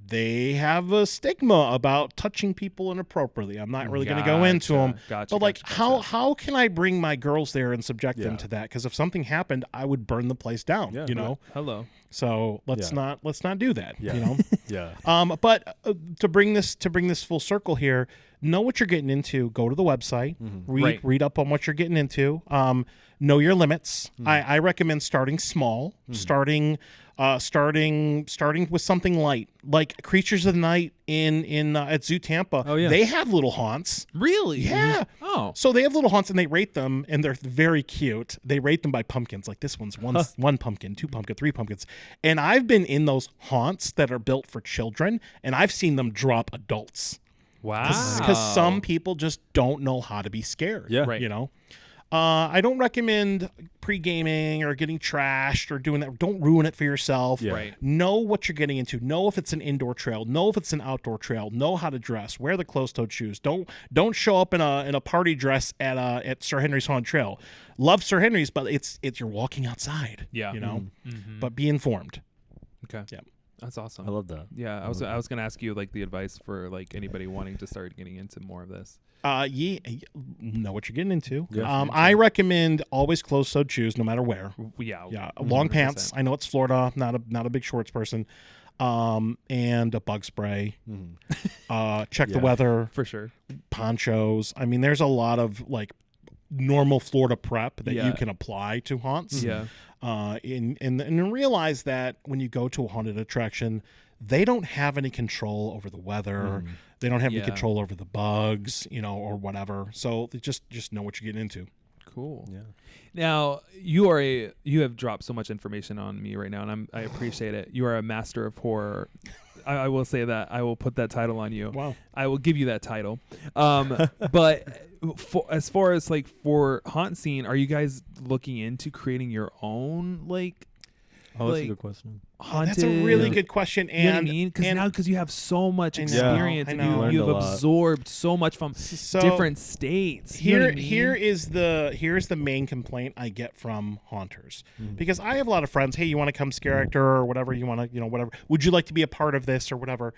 C: they have a stigma about touching people inappropriately. I'm not really going to go into them.
D: Gotcha.
C: But like,
D: gotcha.
C: how can I bring my girls there and subject them
A: Yeah.
C: to that? Because if something happened, I would burn the place down.
A: Yeah,
C: You know.
D: Hello.
C: So let's
A: Yeah.
C: not do that.
A: Yeah.
C: You know.
A: Yeah.
C: But to bring this full circle here, know what you're getting into. Go to the website, read up on what you're getting into. Know your limits. I recommend starting small, starting with something light, like Creatures of the Night in at Zoo Tampa.
D: Oh, yeah.
C: They have little haunts.
D: Really?
C: Yeah.
D: Oh.
C: So they have little haunts, and they rate them, and they're very cute. They rate them by pumpkins. Like this one's one pumpkin, 2 pumpkin, 3 pumpkins. And I've been in those haunts that are built for children, and I've seen them drop adults.
D: Wow.
C: Because some people just don't know how to be scared.
A: Yeah.
D: Right.
C: You know? I don't recommend pre-gaming or getting trashed or doing that. Don't ruin it for yourself.
A: Yeah.
D: Right.
C: Know what you're getting into. Know if it's an indoor trail. Know if it's an outdoor trail. Know how to dress. Wear the closed-toed shoes. Don't show up in a party dress at Sir Henry's Haunted Trail. Love Sir Henry's, but it's you're walking outside.
D: Yeah.
C: You know? But be informed.
D: Okay.
C: Yeah.
D: That's awesome.
A: I love that.
D: Yeah, I was gonna ask you like the advice for like anybody wanting to start getting into more of this.
C: Know what you're getting into.
A: Yeah.
C: I recommend always closed-toed shoes, no matter where.
D: Yeah.
C: Yeah, long
D: 100%.
C: pants. I know it's Florida. Not a big shorts person. And a bug spray. Check the
A: Yeah.
C: weather.
D: For sure.
C: Ponchos. I mean, there's a lot of like normal Florida prep that
D: Yeah.
C: you can apply to haunts.
D: Yeah.
C: And realize that when you go to a haunted attraction, they don't have any control over the weather. They don't have any
D: Yeah.
C: control over the bugs, or whatever. So they just know what you're getting into.
D: Cool.
A: Yeah.
D: Now you have dropped so much information on me right now, and I appreciate it. You are a master of horror I will say that I will put that title on you.
C: Wow.
D: I will give you that title. But as far as like for Haunt Scene, are you guys looking into creating your own like?
A: Oh, that's
D: like,
A: a good question.
D: Haunted,
C: That's a really good question. And
D: You know what I mean? Because you have so much
C: I know,
D: experience,
C: I
D: and
C: know.
A: Learned
D: you've
A: a lot.
D: absorbed so much from
C: So
D: different states. You know what I mean?
C: here's the main complaint I get from haunters, because I have a lot of friends. Hey, you want to come scare actor or whatever? You want to whatever? Would you like to be a part of this or whatever?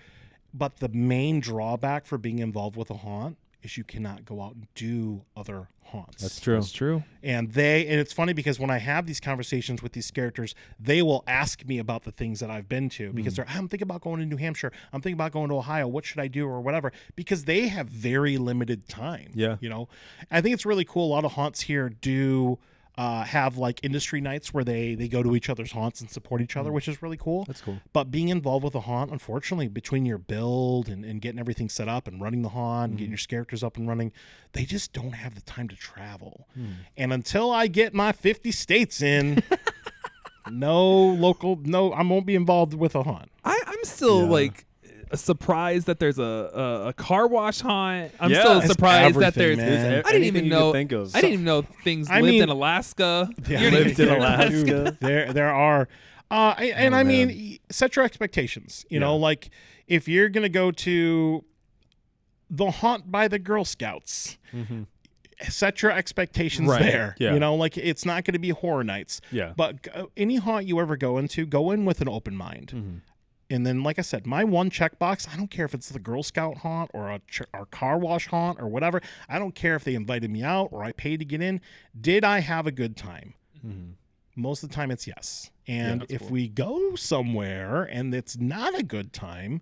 C: But the main drawback for being involved with a haunt is you cannot go out and do other haunts.
A: That's true.
D: That's true.
C: And it's funny because when I have these conversations with these characters, they will ask me about the things that I've been to because I'm thinking about going to New Hampshire. I'm thinking about going to Ohio. What should I do or whatever? Because they have very limited time.
A: Yeah.
C: I think it's really cool. A lot of haunts here do have like industry nights where they go to each other's haunts and support each other, which is really cool.
A: That's cool.
C: But being involved with a haunt, unfortunately, between your build and getting everything set up and running the haunt and getting your characters up and running, they just don't have the time to travel. And until I get my 50 states in, I won't be involved with a haunt.
D: I'm still
A: Yeah.
D: like surprised that there's a car wash haunt. I'm
A: Yeah.
D: still
A: It's
D: surprised that
C: everything,
D: there's.
C: man.
D: I didn't even know.
A: Think of.
D: I didn't even know things
C: I
D: lived
C: mean-
D: in Alaska.
C: Yeah.
D: You didn't
A: Lived
D: even
A: in
D: know.
A: Alaska.
C: There are, and I
A: man.
C: mean, set your expectations. You know,
A: Yeah.
C: like if you're gonna go to the haunt by the Girl Scouts, set your expectations
D: Right.
C: there.
A: Yeah.
C: Like it's not going to be Horror Nights.
A: Yeah.
C: But any haunt you ever go into, go in with an open mind. And then, like I said, my one checkbox, I don't care if it's the Girl Scout haunt or a car wash haunt or whatever. I don't care if they invited me out or I paid to get in. Did I have a good time? Most of the time, it's yes. And
A: that's
C: if
A: cool.
C: we go somewhere and it's not a good time,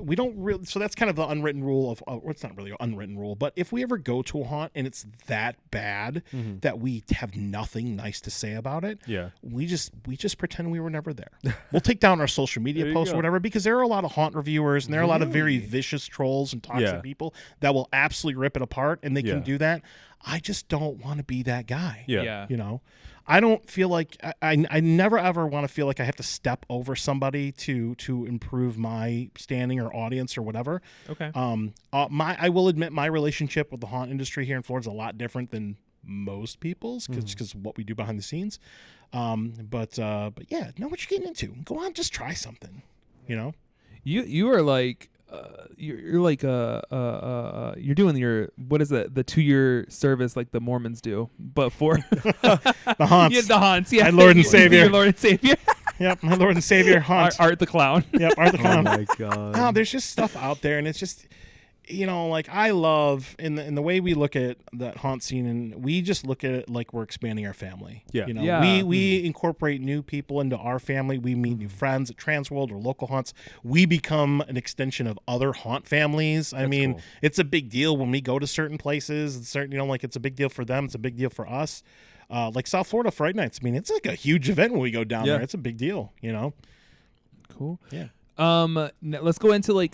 C: we don't really, so that's kind of the unwritten rule of, or it's not really an unwritten rule, but if we ever go to a haunt and it's that bad that we have nothing nice to say about it,
A: Yeah.
C: we just pretend we were never there. We'll take down our social media
A: There you
C: posts or
A: go.
C: whatever, because there are a lot of haunt reviewers and there are a lot of very vicious trolls and toxic
A: Yeah.
C: people that will absolutely rip it apart, and they
A: Yeah.
C: can do that. I just don't want to be that guy.
A: Yeah.
C: I don't feel like I never ever want to feel like I have to step over somebody to improve my standing or audience or whatever.
D: Okay.
C: I will admit my relationship with the haunt industry here in Florida is a lot different than most people's because of what we do behind the scenes. But yeah, know what you're getting into. Go on, just try something.
D: You are like. You're like you're doing your what is it, the 2-year service like the Mormons do, but for
C: The haunts.
D: yeah, the haunts, yeah,
C: My Lord and Savior.
D: Your Lord and Savior.
C: Yep, my Lord and Savior haunt.
D: Art the Clown.
C: Yep, Art the
A: Oh
C: Clown.
A: my god.
C: No, there's just stuff out there, and it's just, like I love in the way we look at that haunt scene, and we just look at it like we're expanding our family.
A: Yeah.
D: Yeah.
C: We incorporate new people into our family. We meet new friends at Transworld or local haunts. We become an extension of other haunt families. I mean,
A: cool.
C: it's a big deal when we go to certain places. It's certain, like it's a big deal for them. It's a big deal for us. Like South Florida Fright Nights. I mean, it's like a huge event when we go down
A: Yeah.
C: there. It's a big deal.
D: Cool.
C: Yeah.
D: Let's go into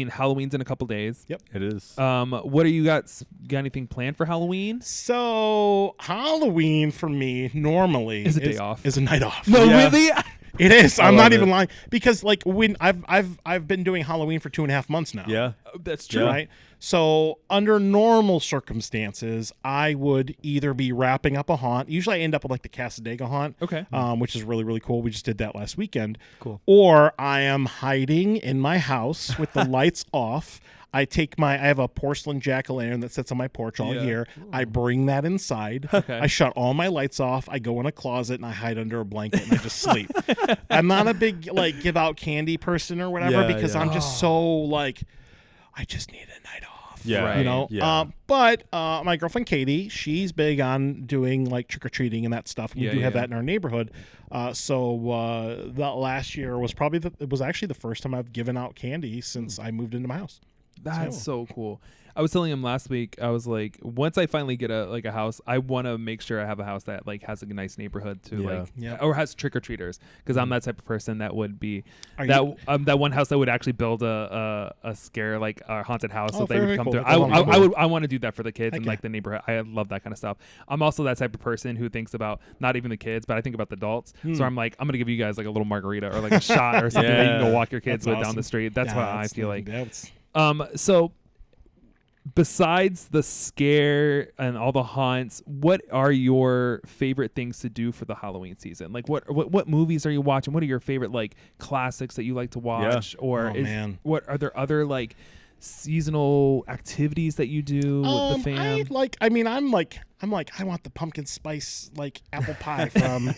D: Halloween's in a couple days.
C: Yep.
A: It is.
D: What do you got anything planned for Halloween?
C: So Halloween for me normally
D: Is a day off.
C: Is a night off.
D: No,
A: Yeah.
D: really?
C: It is. I'm
A: love
C: not even
A: it.
C: lying, because like when I've been doing Halloween for 2.5 months now.
A: Yeah.
D: That's true.
C: Right. So under normal circumstances, I would either be wrapping up a haunt. Usually, I end up with like the Casadega haunt.
D: Okay.
C: Which is really, really cool. We just did that last weekend.
A: Cool.
C: Or I am hiding in my house with the lights off. I have a porcelain jack-o'-lantern that sits on my porch all
D: Yeah.
C: year. I bring that inside.
D: Okay.
C: I shut all my lights off. I go in a closet and I hide under a blanket and I just sleep. I'm not a big give out candy person or whatever,
A: Yeah,
C: because
A: yeah.
C: I'm just so I just need a night off.
A: Yeah.
D: Right.
A: Yeah.
C: But my girlfriend Katie, she's big on doing trick or treating and that stuff. We
D: Yeah,
C: do have
D: yeah.
C: that in our neighborhood. So that last year was actually the first time I've given out candy since I moved into my house.
D: That's so cool. I was telling him last week, I was like, once I finally get a house, I want to make sure I have a house that like has a nice neighborhood to or has trick or treaters, because I'm that type of person that would be that one house that would actually build a scare like a haunted house so they would come through. I want to do that for the kids and like the neighborhood. I love that kind of stuff. I'm also that type of person who thinks about not even the kids, but I think about the adults. So I'm like, I'm gonna give you guys like a little margarita or like a shot or something that you can go walk your kids with down the street. That's what I feel like. So besides the scare and all the haunts, what are your favorite things to do for the Halloween season? Like what movies are you watching? What are your favorite like classics that you like to watch? Or what are there other like seasonal activities that you do with the fam?
C: I want the pumpkin spice like apple pie from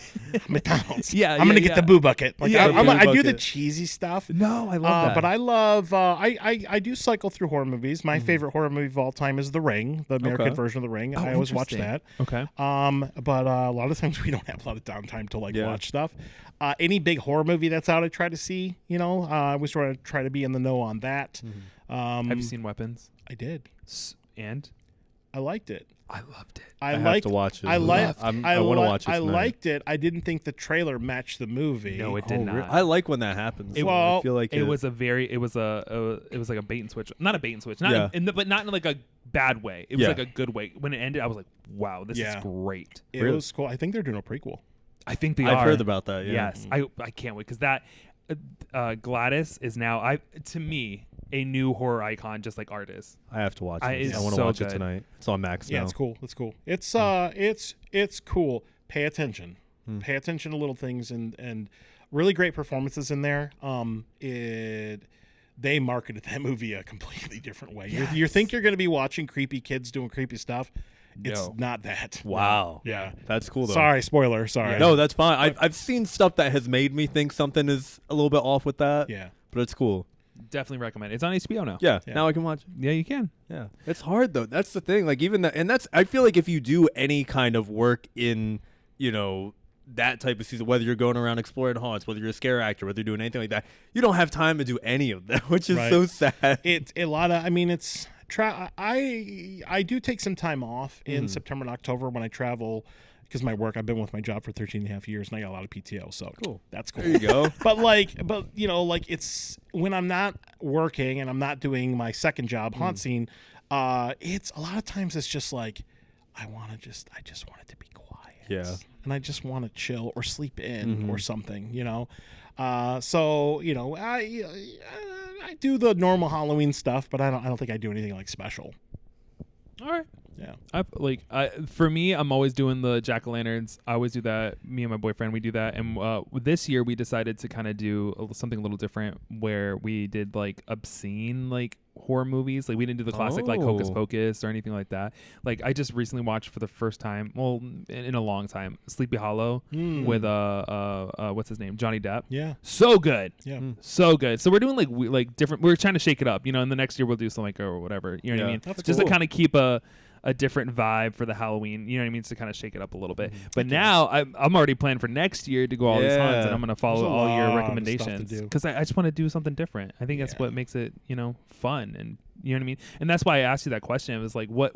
C: McDonald's. I'm gonna get the boo bucket. Like I do the cheesy stuff.
D: No, I love that.
C: But I love I do cycle through horror movies. My favorite horror movie of all time is The Ring, the American version of The Ring. I always watch that.
D: Okay.
C: But a lot of times we don't have a lot of downtime to like watch stuff. Any big horror movie that's out, I try to see. I always try to be in the know on that.
D: Have you seen Weapons?
C: I did,
D: and
C: I liked it.
D: I loved it.
A: I have to watch it.
C: I want to watch it. I
A: tonight.
C: liked it. I didn't think the trailer matched the movie.
D: No, it did not.
A: I like when that happens.
C: Well,
A: I feel like
D: it was like a bait and switch. Not a bait and switch. But not in like a bad way. It was like a good way. When it ended, I was like, wow, this is great.
C: It was cool. I think they're doing a prequel.
D: I think they are.
A: I've heard about that. Yeah.
D: Yes, I can't wait because that Gladys is now to me a new horror icon, just like art is.
A: I have to watch it.
D: I
A: want to watch it tonight. It's on Max now.
C: Yeah, it's cool. It's cool. It's cool. Pay attention. Pay attention to little things and really great performances in there. They marketed that movie a completely different way.
D: Yes.
C: You think you're going to be watching creepy kids doing creepy stuff. It's not that.
A: Wow.
C: Yeah.
A: That's cool though.
C: Sorry, spoiler. Sorry.
A: No, that's fine. I've seen stuff that has made me think something is a little bit off with that.
C: Yeah.
A: But it's cool.
D: Definitely recommend it. It's on HBO now.
A: Yeah. Now I can watch it.
D: Yeah, you can.
A: Yeah. It's hard though. That's the thing. Like even that, and that's, I feel like if you do any kind of work in, that type of season, whether you're going around exploring haunts, whether you're a scare actor, whether you're doing anything like that, you don't have time to do any of that, which is so sad.
C: It's a lot of, it's, I do take some time off in September and October when I travel because I've been with my job for 13 and a half years and I got a lot of PTO. So
A: cool.
C: That's cool.
A: There you go.
C: but it's when I'm not working and I'm not doing my second job, haunt scene, it's a lot of times it's just like, I just want it to be quiet.
A: Yeah.
C: And I just want to chill or sleep in or something, I do the normal Halloween stuff, but I don't think I do anything like special.
D: All right.
C: Yeah.
D: For me, I'm always doing the jack-o'-lanterns. I always do that. Me and my boyfriend, we do that. And this year we decided to kind of do something a little different where we did like obscene like horror movies. Like we didn't do the classic like Hocus Pocus or anything like that. Like I just recently watched for the first time, well, in a long time, Sleepy Hollow with what's his name? Johnny Depp.
C: Yeah.
D: So good.
C: Yeah.
D: So good. So we're doing like different, we're trying to shake it up, and the next year we'll do something like or whatever. You know what I mean?
C: That's
D: just
C: cool.
D: to kind of keep a different vibe for the Halloween, you know what I mean, to kind of shake it up a little bit. But now I'm already planning for next year to go all these hunts, and I'm going to follow all your recommendations because I just want to do something different. I think that's what makes it, fun, and you know what I mean. And that's why I asked you that question. It was like, what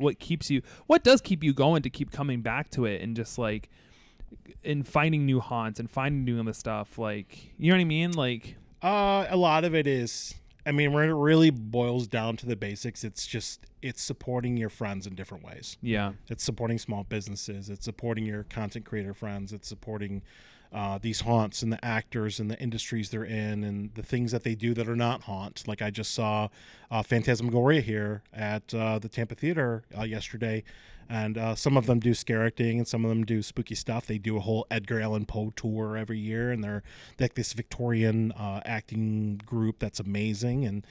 D: does keep you going to keep coming back to it and just like, and finding new haunts and finding new other stuff, like, you know what I mean, like.
C: A lot of it is. When it really boils down to the basics, it's supporting your friends in different ways.
D: Yeah.
C: It's supporting small businesses. It's supporting your content creator friends. It's supporting these haunts and the actors and the industries they're in and the things that they do that are not haunt. Like I just saw Phantasmagoria here at the Tampa Theater yesterday. And some of them do scare acting and some of them do spooky stuff. They do a whole Edgar Allan Poe tour every year, and they're like this Victorian acting group that's amazing. And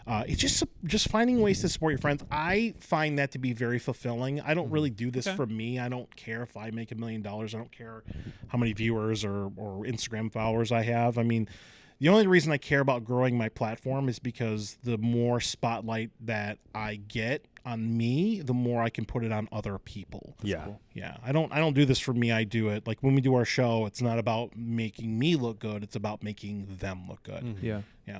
C: it's just finding ways to support your friends. I find that to be very fulfilling. I don't really do this for me. I don't care if I make $1 million. I don't care how many viewers or Instagram followers I have. The only reason I care about growing my platform is because the more spotlight that I get on me, the more I can put it on other people.
A: Yeah.
C: Cool. Yeah. I don't do this for me. I do it like when we do our show, it's not about making me look good. It's about making them look good.
D: Yeah.
C: Yeah.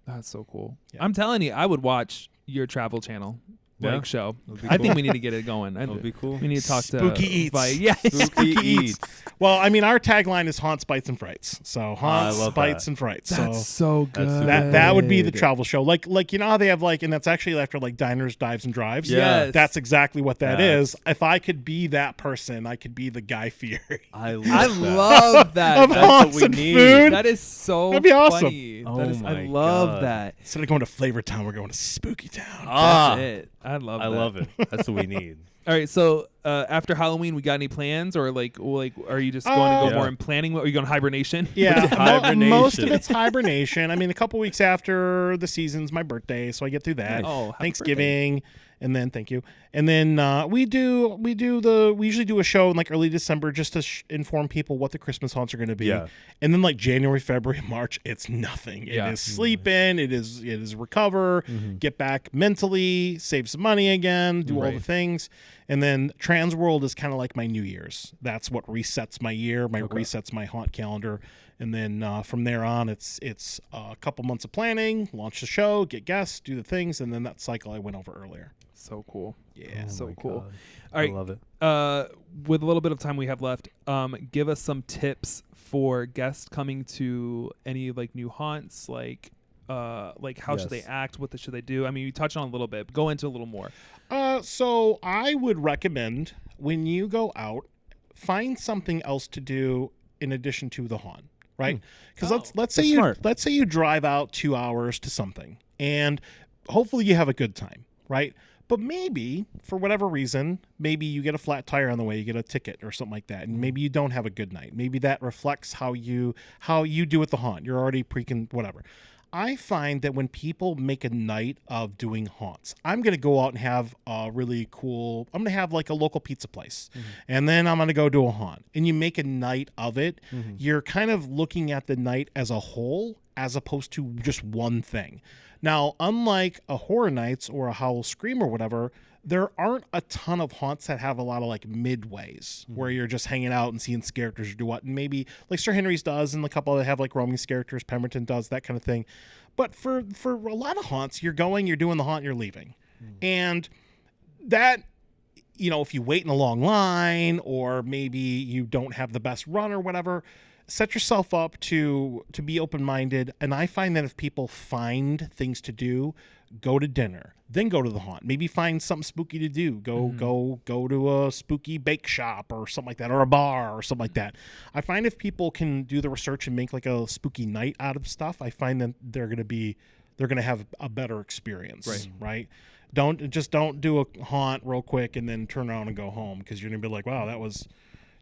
D: That's so cool.
C: Yeah.
D: I'm telling you, I would watch your Travel Channel
A: Yeah.
D: show.
A: That'd be
D: I
A: cool.
D: think we need to get it going.
A: That would be cool.
D: We need to talk
C: Spooky
D: to
C: Eats.
D: Yeah,
A: Spooky Eats.
C: Well, I mean, our tagline is haunts, bites, and frights. So haunts,
A: love
C: bites,
A: that.
C: and frights.
D: That's
C: So
D: so good.
A: That's
C: that would be the travel show. Like you know how they have like, and that's actually after like diners, dives, and drives.
A: Yeah.
D: Yes.
C: That's exactly what that
A: That's-
C: is. If I could be that person, I could be the Guy Fieri.
A: I love
D: I
A: that.
D: love that.
C: Of
A: That's
C: haunts
A: what we
C: and
A: need.
C: food.
D: That is so
C: That'd be awesome.
D: funny.
A: Oh
D: That is,
A: my
D: I love
A: God.
D: that.
C: Instead of going to Flavor Town, we're going to Spooky Town.
A: Ah,
D: That's it. I love
A: I
D: that.
A: love it. That's what we need.
D: All right, so after Halloween, we got any plans, or like, are you just going to go
A: Yeah.
D: more in planning? Are you going hibernation?
C: Yeah,
A: Hibernation.
C: most of it's hibernation. I mean, a couple weeks after the season's my birthday, so I get through that.
D: Oh, happy
C: Thanksgiving, and then thank you, and then we usually do a show in like early December just to inform people what the Christmas haunts are going to be.
A: Yeah.
C: And then like January, February, March, it's nothing.
D: Yeah.
C: It is sleep in. It is recover, get back mentally, save some money again, do all
D: Right.
C: the things. And then Trans World is kind of like my New Year's. That's what resets my year, resets my haunt calendar. And then from there on, it's a couple months of planning, launch the show, get guests, do the things, and then that cycle I went over earlier.
D: So cool.
C: Yeah.
D: So
A: my
D: cool.
A: God.
D: All right.
A: I love it.
D: With a little bit of time we have left, give us some tips for guests coming to any like new haunts, like how should they
A: Yes.
D: act, what should they do? I mean, you touched on it a little bit, but go into a little more.
C: So I would recommend when you go out, find something else to do in addition to the haunt, right? Because let's say
A: That's smart.
C: you drive out 2 hours to something, and hopefully you have a good time, right? But maybe for whatever reason, maybe you get a flat tire on the way, you get a ticket or something like that, and maybe you don't have a good night. Maybe that reflects how you do at the haunt. You're already whatever. I find that when people make a night of doing haunts, I'm going to go out and have a really cool, I'm going to have like a local pizza place, and then I'm going to go do a haunt. And you make a night of it, you're kind of looking at the night as a whole as opposed to just one thing. Now, unlike a Horror Nights or a Howl Scream or whatever, there aren't a ton of haunts that have a lot of like midways where you're just hanging out and seeing characters do what, and maybe like Sir Henry's does, and a couple that have like roaming characters, Pemberton does, that kind of thing. But for a lot of haunts, you're doing the haunt, you're leaving, and that, you know, if you wait in a long line or maybe you don't have the best run or whatever, set yourself up to be open-minded. And I find that if people find things to do, go to dinner, then go to the haunt, maybe find something spooky to do, go to a spooky bake shop or something like that, or a bar or something like that. I find if people can do the research and make like a spooky night out of stuff, I find that they're going to have a better experience, right? Don't do a haunt real quick and then turn around and go home, because you're going to be like, wow, that was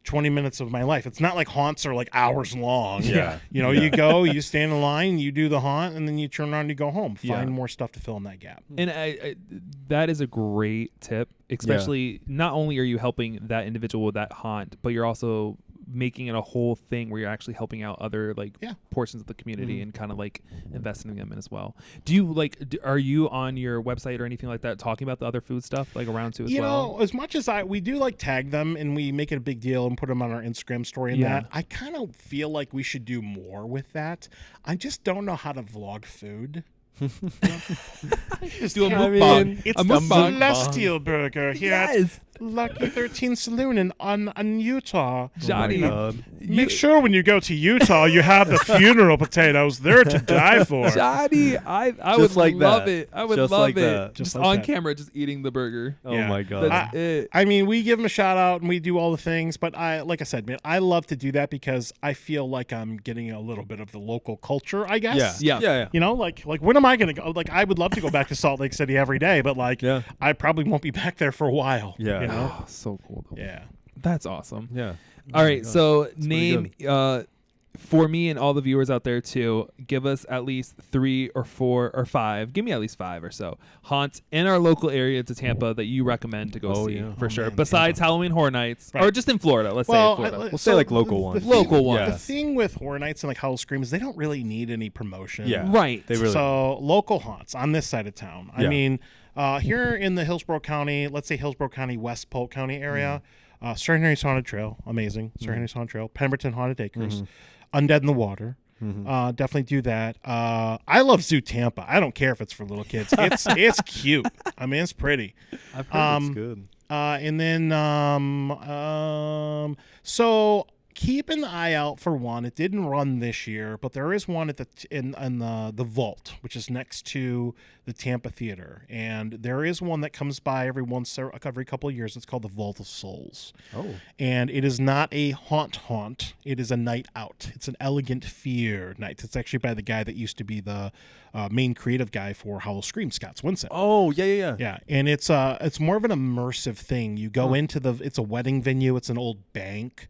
C: 20 minutes of my life. It's not like haunts are like hours long.
A: Yeah.
C: You know, you go, you stand in line, you do the haunt, and then you turn around and you go home.
D: Yeah.
C: Find more stuff to fill in that gap.
D: And I that is a great tip, especially not only are you helping that individual with that haunt, but you're also making it a whole thing where you're actually helping out other like portions of the community and kind of like investing in them as well. Do you are you on your website or anything like that talking about the other food stuff like around too as
C: You
D: well?
C: know, as much as we do like tag them and we make it a big deal and put them on our Instagram story and
D: Yeah.
C: that, I kind of feel like we should do more with that. I just don't know how to vlog food.
D: Do a
A: I
D: mukbang.
A: mean,
C: It's
D: A
C: the
D: mukbang.
C: Celestial Burger here at
D: Yes,
C: Lucky 13 Saloon in Utah.
D: Johnny.
C: Make sure when you go to Utah, you have the funeral potatoes. They're to die for.
D: Johnny, I
A: Just
D: would
A: like
D: love
A: that.
D: it. I would
A: Just
D: love
A: like
D: it.
A: that.
D: Just
C: like
D: on
C: that.
D: camera, just eating the burger.
A: Oh
C: Yeah.
A: my God.
D: That's it.
C: I mean, we give them a shout out and we do all the things, but like I said, man, I love to do that because I feel like I'm getting a little bit of the local culture, I guess.
D: Yeah.
C: You know, like when am I going to go? Like, I would love to go back to Salt Lake City every day, but like,
A: Yeah.
C: I probably won't be back there for a while.
A: Yeah.
C: You know?
D: Oh, so cool. Though.
C: Yeah.
D: That's awesome.
A: Yeah.
D: All right,
A: gosh,
D: so
A: pretty
D: name for me and all the viewers out there too. Give us at least 3 or 4 or 5. Give me at least 5 or so haunts in our local area to Tampa that you recommend to go
A: Oh,
D: see
A: yeah.
D: for
C: Oh,
D: sure.
C: man,
D: Besides Halloween Horror Nights,
C: Right.
D: or just in Florida. Let's say
C: Well,
D: Florida.
A: We'll say like local ones.
D: Local
C: The
D: ones.
C: thing with Horror Nights and like Howl Scream is they don't really need any promotion.
A: Yeah.
D: Right.
A: They really.
C: So local haunts on this side of town. I
A: Yeah.
C: mean, here in the Hillsborough County, let's say Hillsborough County, West Polk County area, Sir Henry's Haunted Trail, amazing. Sir Henry's Haunted Trail, Pemberton Haunted Acres, Undead in the Water, Definitely do that. I love Zoo Tampa. I don't care if it's for little kids. It's cute. I mean, it's pretty.
A: I've heard it's good.
C: And then so keep an eye out for one. It didn't run this year, but there is one at in the Vault, which is next to the Tampa Theater, and there is one that comes by every couple of years. It's called the Vault of Souls.
A: Oh,
C: And it is not a haunt. It is a night out. It's an elegant fear night. It's actually by the guy that used to be the main creative guy for Howl Scream, Scott Swinson.
A: oh yeah.
C: Yeah, and it's more of an immersive thing. You go into it's a wedding venue. It's an old bank.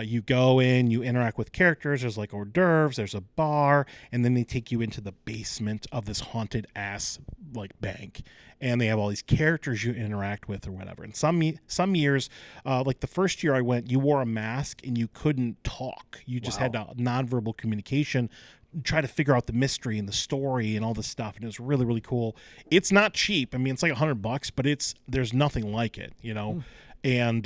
C: You go in, you interact with characters. There's like hors d'oeuvres. There's a bar, and then they take you into the basement of this haunted ass like bank, and they have all these characters you interact with or whatever. And some years, like the first year I went, you wore a mask and you couldn't talk. You just had nonverbal communication. Try to figure out the mystery and the story and all this stuff, and it was really, really cool. It's not cheap. I mean, it's like $100, but there's nothing like it, you know. And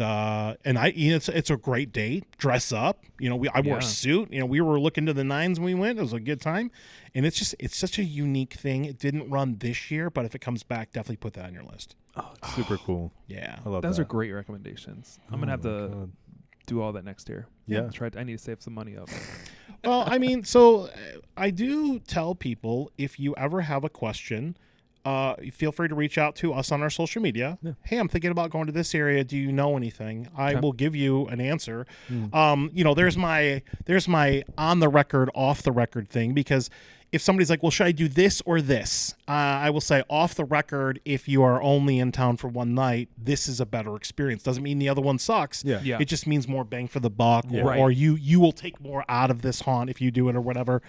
C: it's a great date. Dress up, you know. I wore a suit. You know, we were looking to the nines when we went. It was a good time, and it's such a unique thing. It didn't run this year, but if it comes back, definitely put that on your list.
A: Oh, super cool.
C: Yeah,
A: I love
D: Those
A: that.
D: are great recommendations. I'm gonna have to do all that next year.
A: Yeah.
D: I need to save some money up.
C: Well, I mean, so I do tell people, if you ever have a question, feel free to reach out to us on our social media. Yeah. Hey, I'm thinking about going to this area. Do you know anything? I will give you an answer. You know, there's my on the record, off the record thing, because if somebody's like, well, should I do this or this? I will say off the record, if you are only in town for one night, this is a better experience. Doesn't mean the other one sucks.
D: Yeah.
C: It just means more bang for the buck,
D: Right.
C: or you will take more out of this haunt if you do it or whatever.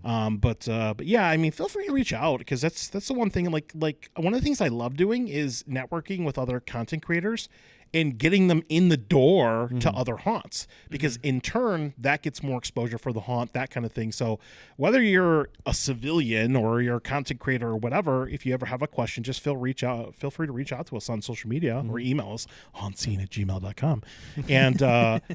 C: But yeah, I mean, feel free to reach out, because that's the one thing. Like one of the things I love doing is networking with other content creators and getting them in the door to other haunts, because in turn that gets more exposure for the haunt, that kind of thing. So whether you're a civilian or you're a content creator or whatever, if you ever have a question, just feel free to reach out to us on social media or email us hauntscene@gmail.com and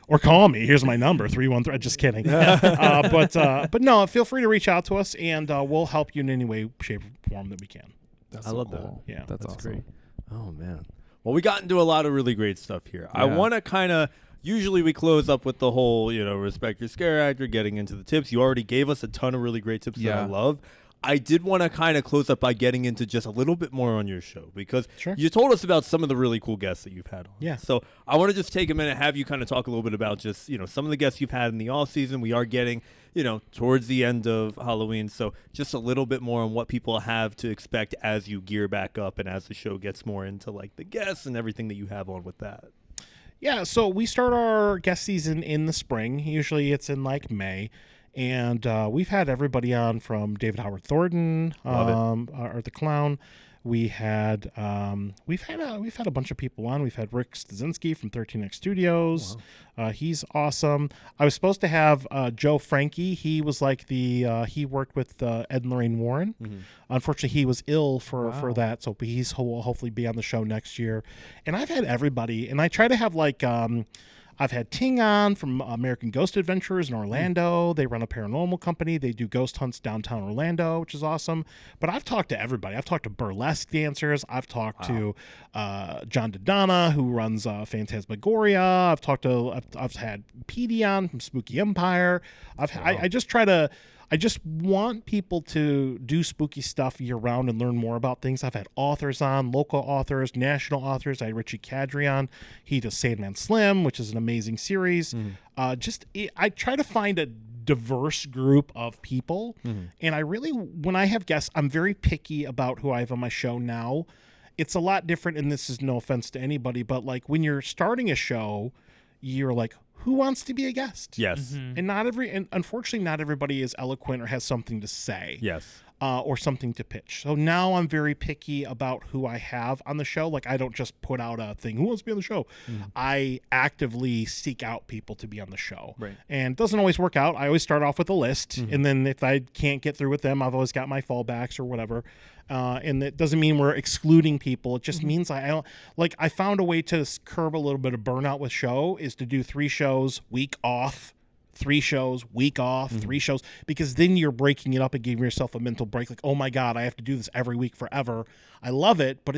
C: or call me. Here's my number, 313. Just kidding. But no, feel free to reach out to us, and we'll help you in any way, shape, or form that we can.
D: That's
A: I
D: so
A: love
D: cool.
C: that. Yeah,
D: that's awesome.
A: great. Oh man. Well, we got into a lot of really great stuff here. I want to kind of, usually we close up with the whole, you know, respect your scare actor, getting into the tips. You already gave us a ton of really great tips that I love. I did want to kind of close up by getting into just a little bit more on your show, because you told us about some of the really cool guests that you've had on.
C: Yeah.
A: So I want to just take a minute, have you kind of talk a little bit about just, you know, some of the guests you've had in the off season. We are getting, you know, towards the end of Halloween. So just a little bit more on what people have to expect as you gear back up and as the show gets more into like the guests and everything that you have on with that.
C: Yeah, so we start our guest season in the spring. Usually it's in like May. And we've had everybody on, from David Howard Thornton, Art the Clown. We've had a bunch of people on. We've had Rick Stasinski from 13X Studios. Wow. He's awesome. I was supposed to have Joe Frankie. He was like he worked with Ed and Lorraine Warren. Unfortunately, he was ill for that, so he's will hopefully be on the show next year. And I've had everybody, and I try to have like. I've had Ting on from American Ghost Adventures in Orlando. They run a paranormal company. They do ghost hunts downtown Orlando, which is awesome. But I've talked to everybody. I've talked to burlesque dancers. I've talked to John Dodonna, who runs Phantasmagoria. I've had Petey on from Spooky Empire. I just want people to do spooky stuff year round and learn more about things. I've had authors on, local authors, national authors. I had Richie Kadri on. He does Sandman Slim, which is an amazing series. I try to find a diverse group of people. And when I have guests, I'm very picky about who I have on my show now. It's a lot different, and this is no offense to anybody, but like when you're starting a show, you're like, who wants to be a guest?
A: Yes.
C: And unfortunately not everybody is eloquent or has something to say.
A: Yes.
C: Or something to pitch. So now I'm very picky about who I have on the show. Like, I don't just put out a thing, who wants to be on the show? I actively seek out people to be on the show.
D: Right.
C: And it doesn't always work out. I always start off with a list, and then if I can't get through with them, I've always got my fallbacks or whatever. And it doesn't mean we're excluding people. It just means I found a way to curb a little bit of burnout with show is to do 3 shows, week off, 3 shows, week off, 3 shows, because then you're breaking it up and giving yourself a mental break. Like, oh my God, I have to do this every week forever. I love it, but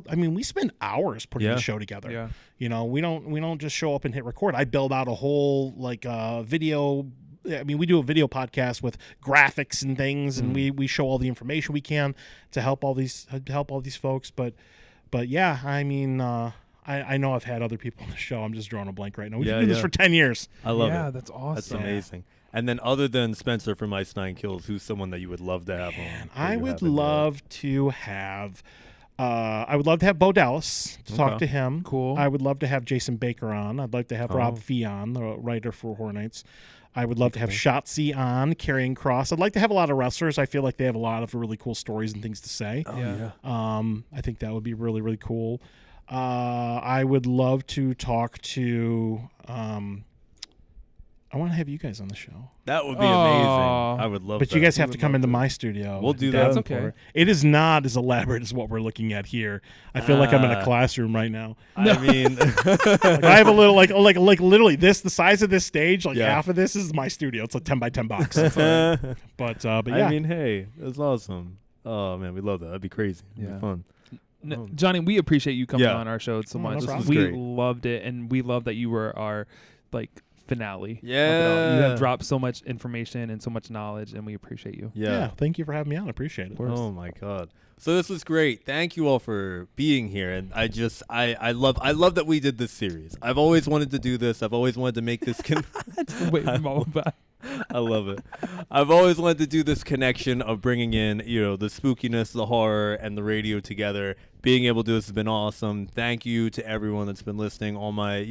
C: I mean, we spend hours putting the show together.
D: Yeah.
C: You know, we don't just show up and hit record. I build out a whole video. I mean, we do a video podcast with graphics and things, and we show all the information we can to help all these folks. But yeah, I mean, I know I've had other people on the show. I'm just drawing a blank right now. We've been doing this for 10 years.
A: I love
D: Yeah,
A: it.
D: that's awesome.
A: That's amazing. And then other than Spencer from Ice Nine Kills, who's someone that you would love to have on?
C: I would love to have Bo Dallas to talk to him.
D: Cool.
C: I would love to have Jason Baker on. I'd like to have Rob Fee on, the writer for Horror Nights. I would love to have Shotzi on, Karrion Kross. I'd like to have a lot of wrestlers. I feel like they have a lot of really cool stories and things to say.
D: Yeah.
C: I think that would be really, really cool. I would love to talk to I want to have you guys on the show.
A: That would be amazing.
D: Aw.
A: I would love
C: But
A: that.
C: you guys have to come into my studio.
A: We'll do
C: That's
A: that.
D: okay.
C: It is not as elaborate as what we're looking at here. I feel like I'm in a classroom right now.
A: I mean,
C: Like, I have a little like literally the size of this stage, like
A: Yeah.
C: half of this is my studio. It's a 10 by 10 box. But yeah.
A: I mean, hey, that's awesome. Oh man, we love that. That'd be crazy. It'd
D: Yeah.
A: be fun.
D: Johnny, we appreciate you coming
A: Yeah.
D: on our show so
C: Oh, no
D: much.
C: problem.
A: This was
D: We
A: great.
D: loved it, and we love that you were our finale. of it all. You
A: Yeah.
D: have dropped so much information and so much knowledge, and we appreciate you.
C: yeah, thank you for having me on. I appreciate it.
A: Oh my god. So this was great. Thank you all for being here, and I love that we did this series. I've always wanted to do this. I've always wanted to make this.
D: Wait, Mama, bye.
A: I love it. I've always wanted to do this connection of bringing in, the spookiness, the horror, and the radio together. Being able to do this has been awesome. Thank you to everyone that's been listening. All my,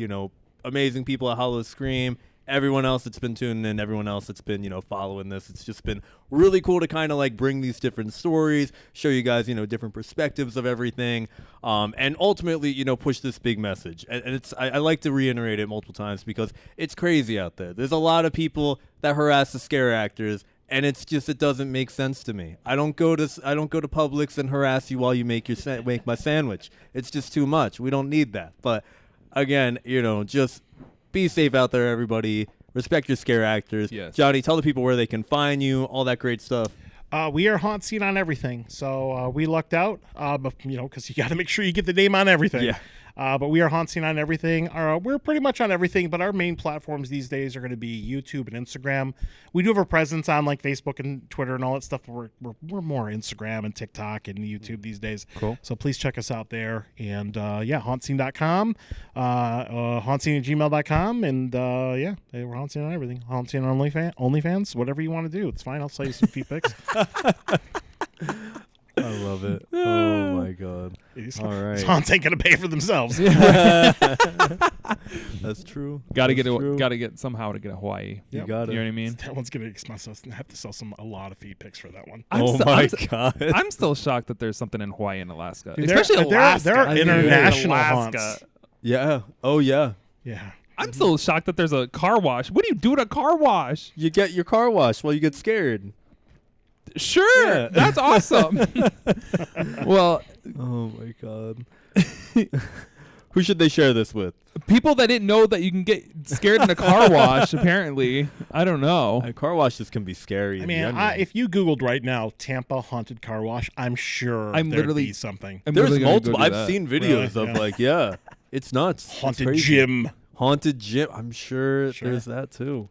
A: amazing people at Hollow Scream. Everyone else that's been tuning in, everyone else that's been, following this. It's just been really cool to kind of bring these different stories, show you guys, different perspectives of everything, and ultimately, push this big message. And it's I like to reiterate it multiple times because it's crazy out there. There's a lot of people that harass the scare actors, and it doesn't make sense to me. I don't go to Publix and harass you while you make my sandwich. It's just too much. We don't need that. But again, just be safe out there, everybody. Respect your scare actors.
D: Yes.
A: Johnny, tell the people where they can find you, all that great stuff.
C: We are Haunt Scene on everything, so we lucked out, because you got to make sure you get the name on everything.
A: Yeah.
C: But we are Haunt Scene on everything. We're pretty much on everything, but our main platforms these days are going to be YouTube and Instagram. We do have a presence on Facebook and Twitter and all that stuff, but we're more Instagram and TikTok and YouTube these days.
D: Cool.
C: So please check us out there. And hauntscene.com, hauntscene@gmail.com, and we're Haunt Scene on everything. Haunt Scene on OnlyFans, whatever you want to do. It's fine. I'll sell you some feet pics.
A: I love it. Oh my god.
C: These
A: All right.
C: haunts ain't gonna pay for themselves.
A: That's true.
D: Gotta
A: That's true.
D: get somehow to get a Hawaii.
A: You
C: Yep.
A: got
D: You know
A: it.
D: what I mean?
C: That one's gonna be expensive. I have to sell a lot of feed pics for that one.
A: Oh my god.
D: I'm still shocked that there's something in Hawaii and Alaska,
C: Dude,
D: especially
C: there
D: Alaska.
C: are
D: I mean,
C: international
D: Alaska.
C: haunts.
A: Yeah. Oh yeah.
C: Yeah.
D: I'm still shocked that there's a car wash. What do you do at a car wash?
A: You get your car washed while you get scared.
D: Sure,
A: Yeah.
D: that's awesome. Well,
A: Oh my god. Who should they share this with?
D: people that didn't know that you can get scared in a car wash, apparently. I don't know.
A: Car washes can be scary.
C: I
A: in
C: mean,
A: general.
C: if you Googled right now Tampa haunted car wash, I'm sure
D: I'm
C: there'd
D: literally-
C: be something.
D: I'm
A: There's
D: really gonna go
A: multiple.
D: do
A: I've
D: that.
A: seen videos
C: Really?
A: of
C: Yeah.
A: it's nuts. It's
C: Haunted
A: crazy.
C: gym.
A: Haunted gym. I'm sure there's that too.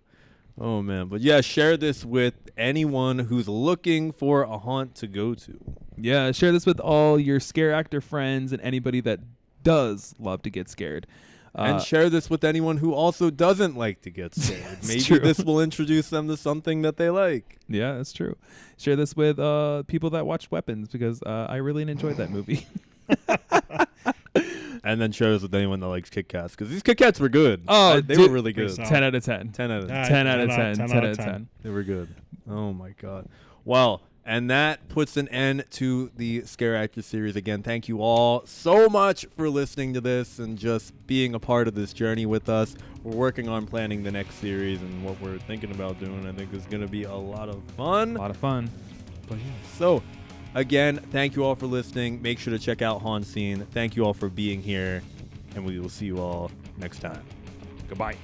A: Oh man, but yeah, share this with anyone who's looking for a haunt to go to.
D: Yeah, share this with all your scare actor friends and anybody that does love to get scared.
A: And share this with anyone who also doesn't like to get scared. Maybe
D: true.
A: this will introduce them to something that they like.
D: Yeah, that's true. Share this with people that watch Weapons because I really enjoyed that movie.
A: And then share this with anyone that likes Kit Kats because these Kit Kats were good.
D: Oh,
A: they were really
C: Pretty
A: good.
C: solid.
D: 10 out of 10.
A: 10 out of 10.
D: 10 out of 10.
C: 10
D: 10
C: out
D: out
C: of
D: of
C: 10.
D: 10.
A: They were good. Oh my god. Well, and that puts an end to the Scare Actor series. Again, thank you all so much for listening to this and just being a part of this journey with us. We're working on planning the next series, and what we're thinking about doing, I think, is going to be a lot of fun.
D: A lot of fun.
A: But yeah. So, again, thank you all for listening. Make sure to check out Haunt Scene. Thank you all for being here, and we will see you all next time.
D: Goodbye.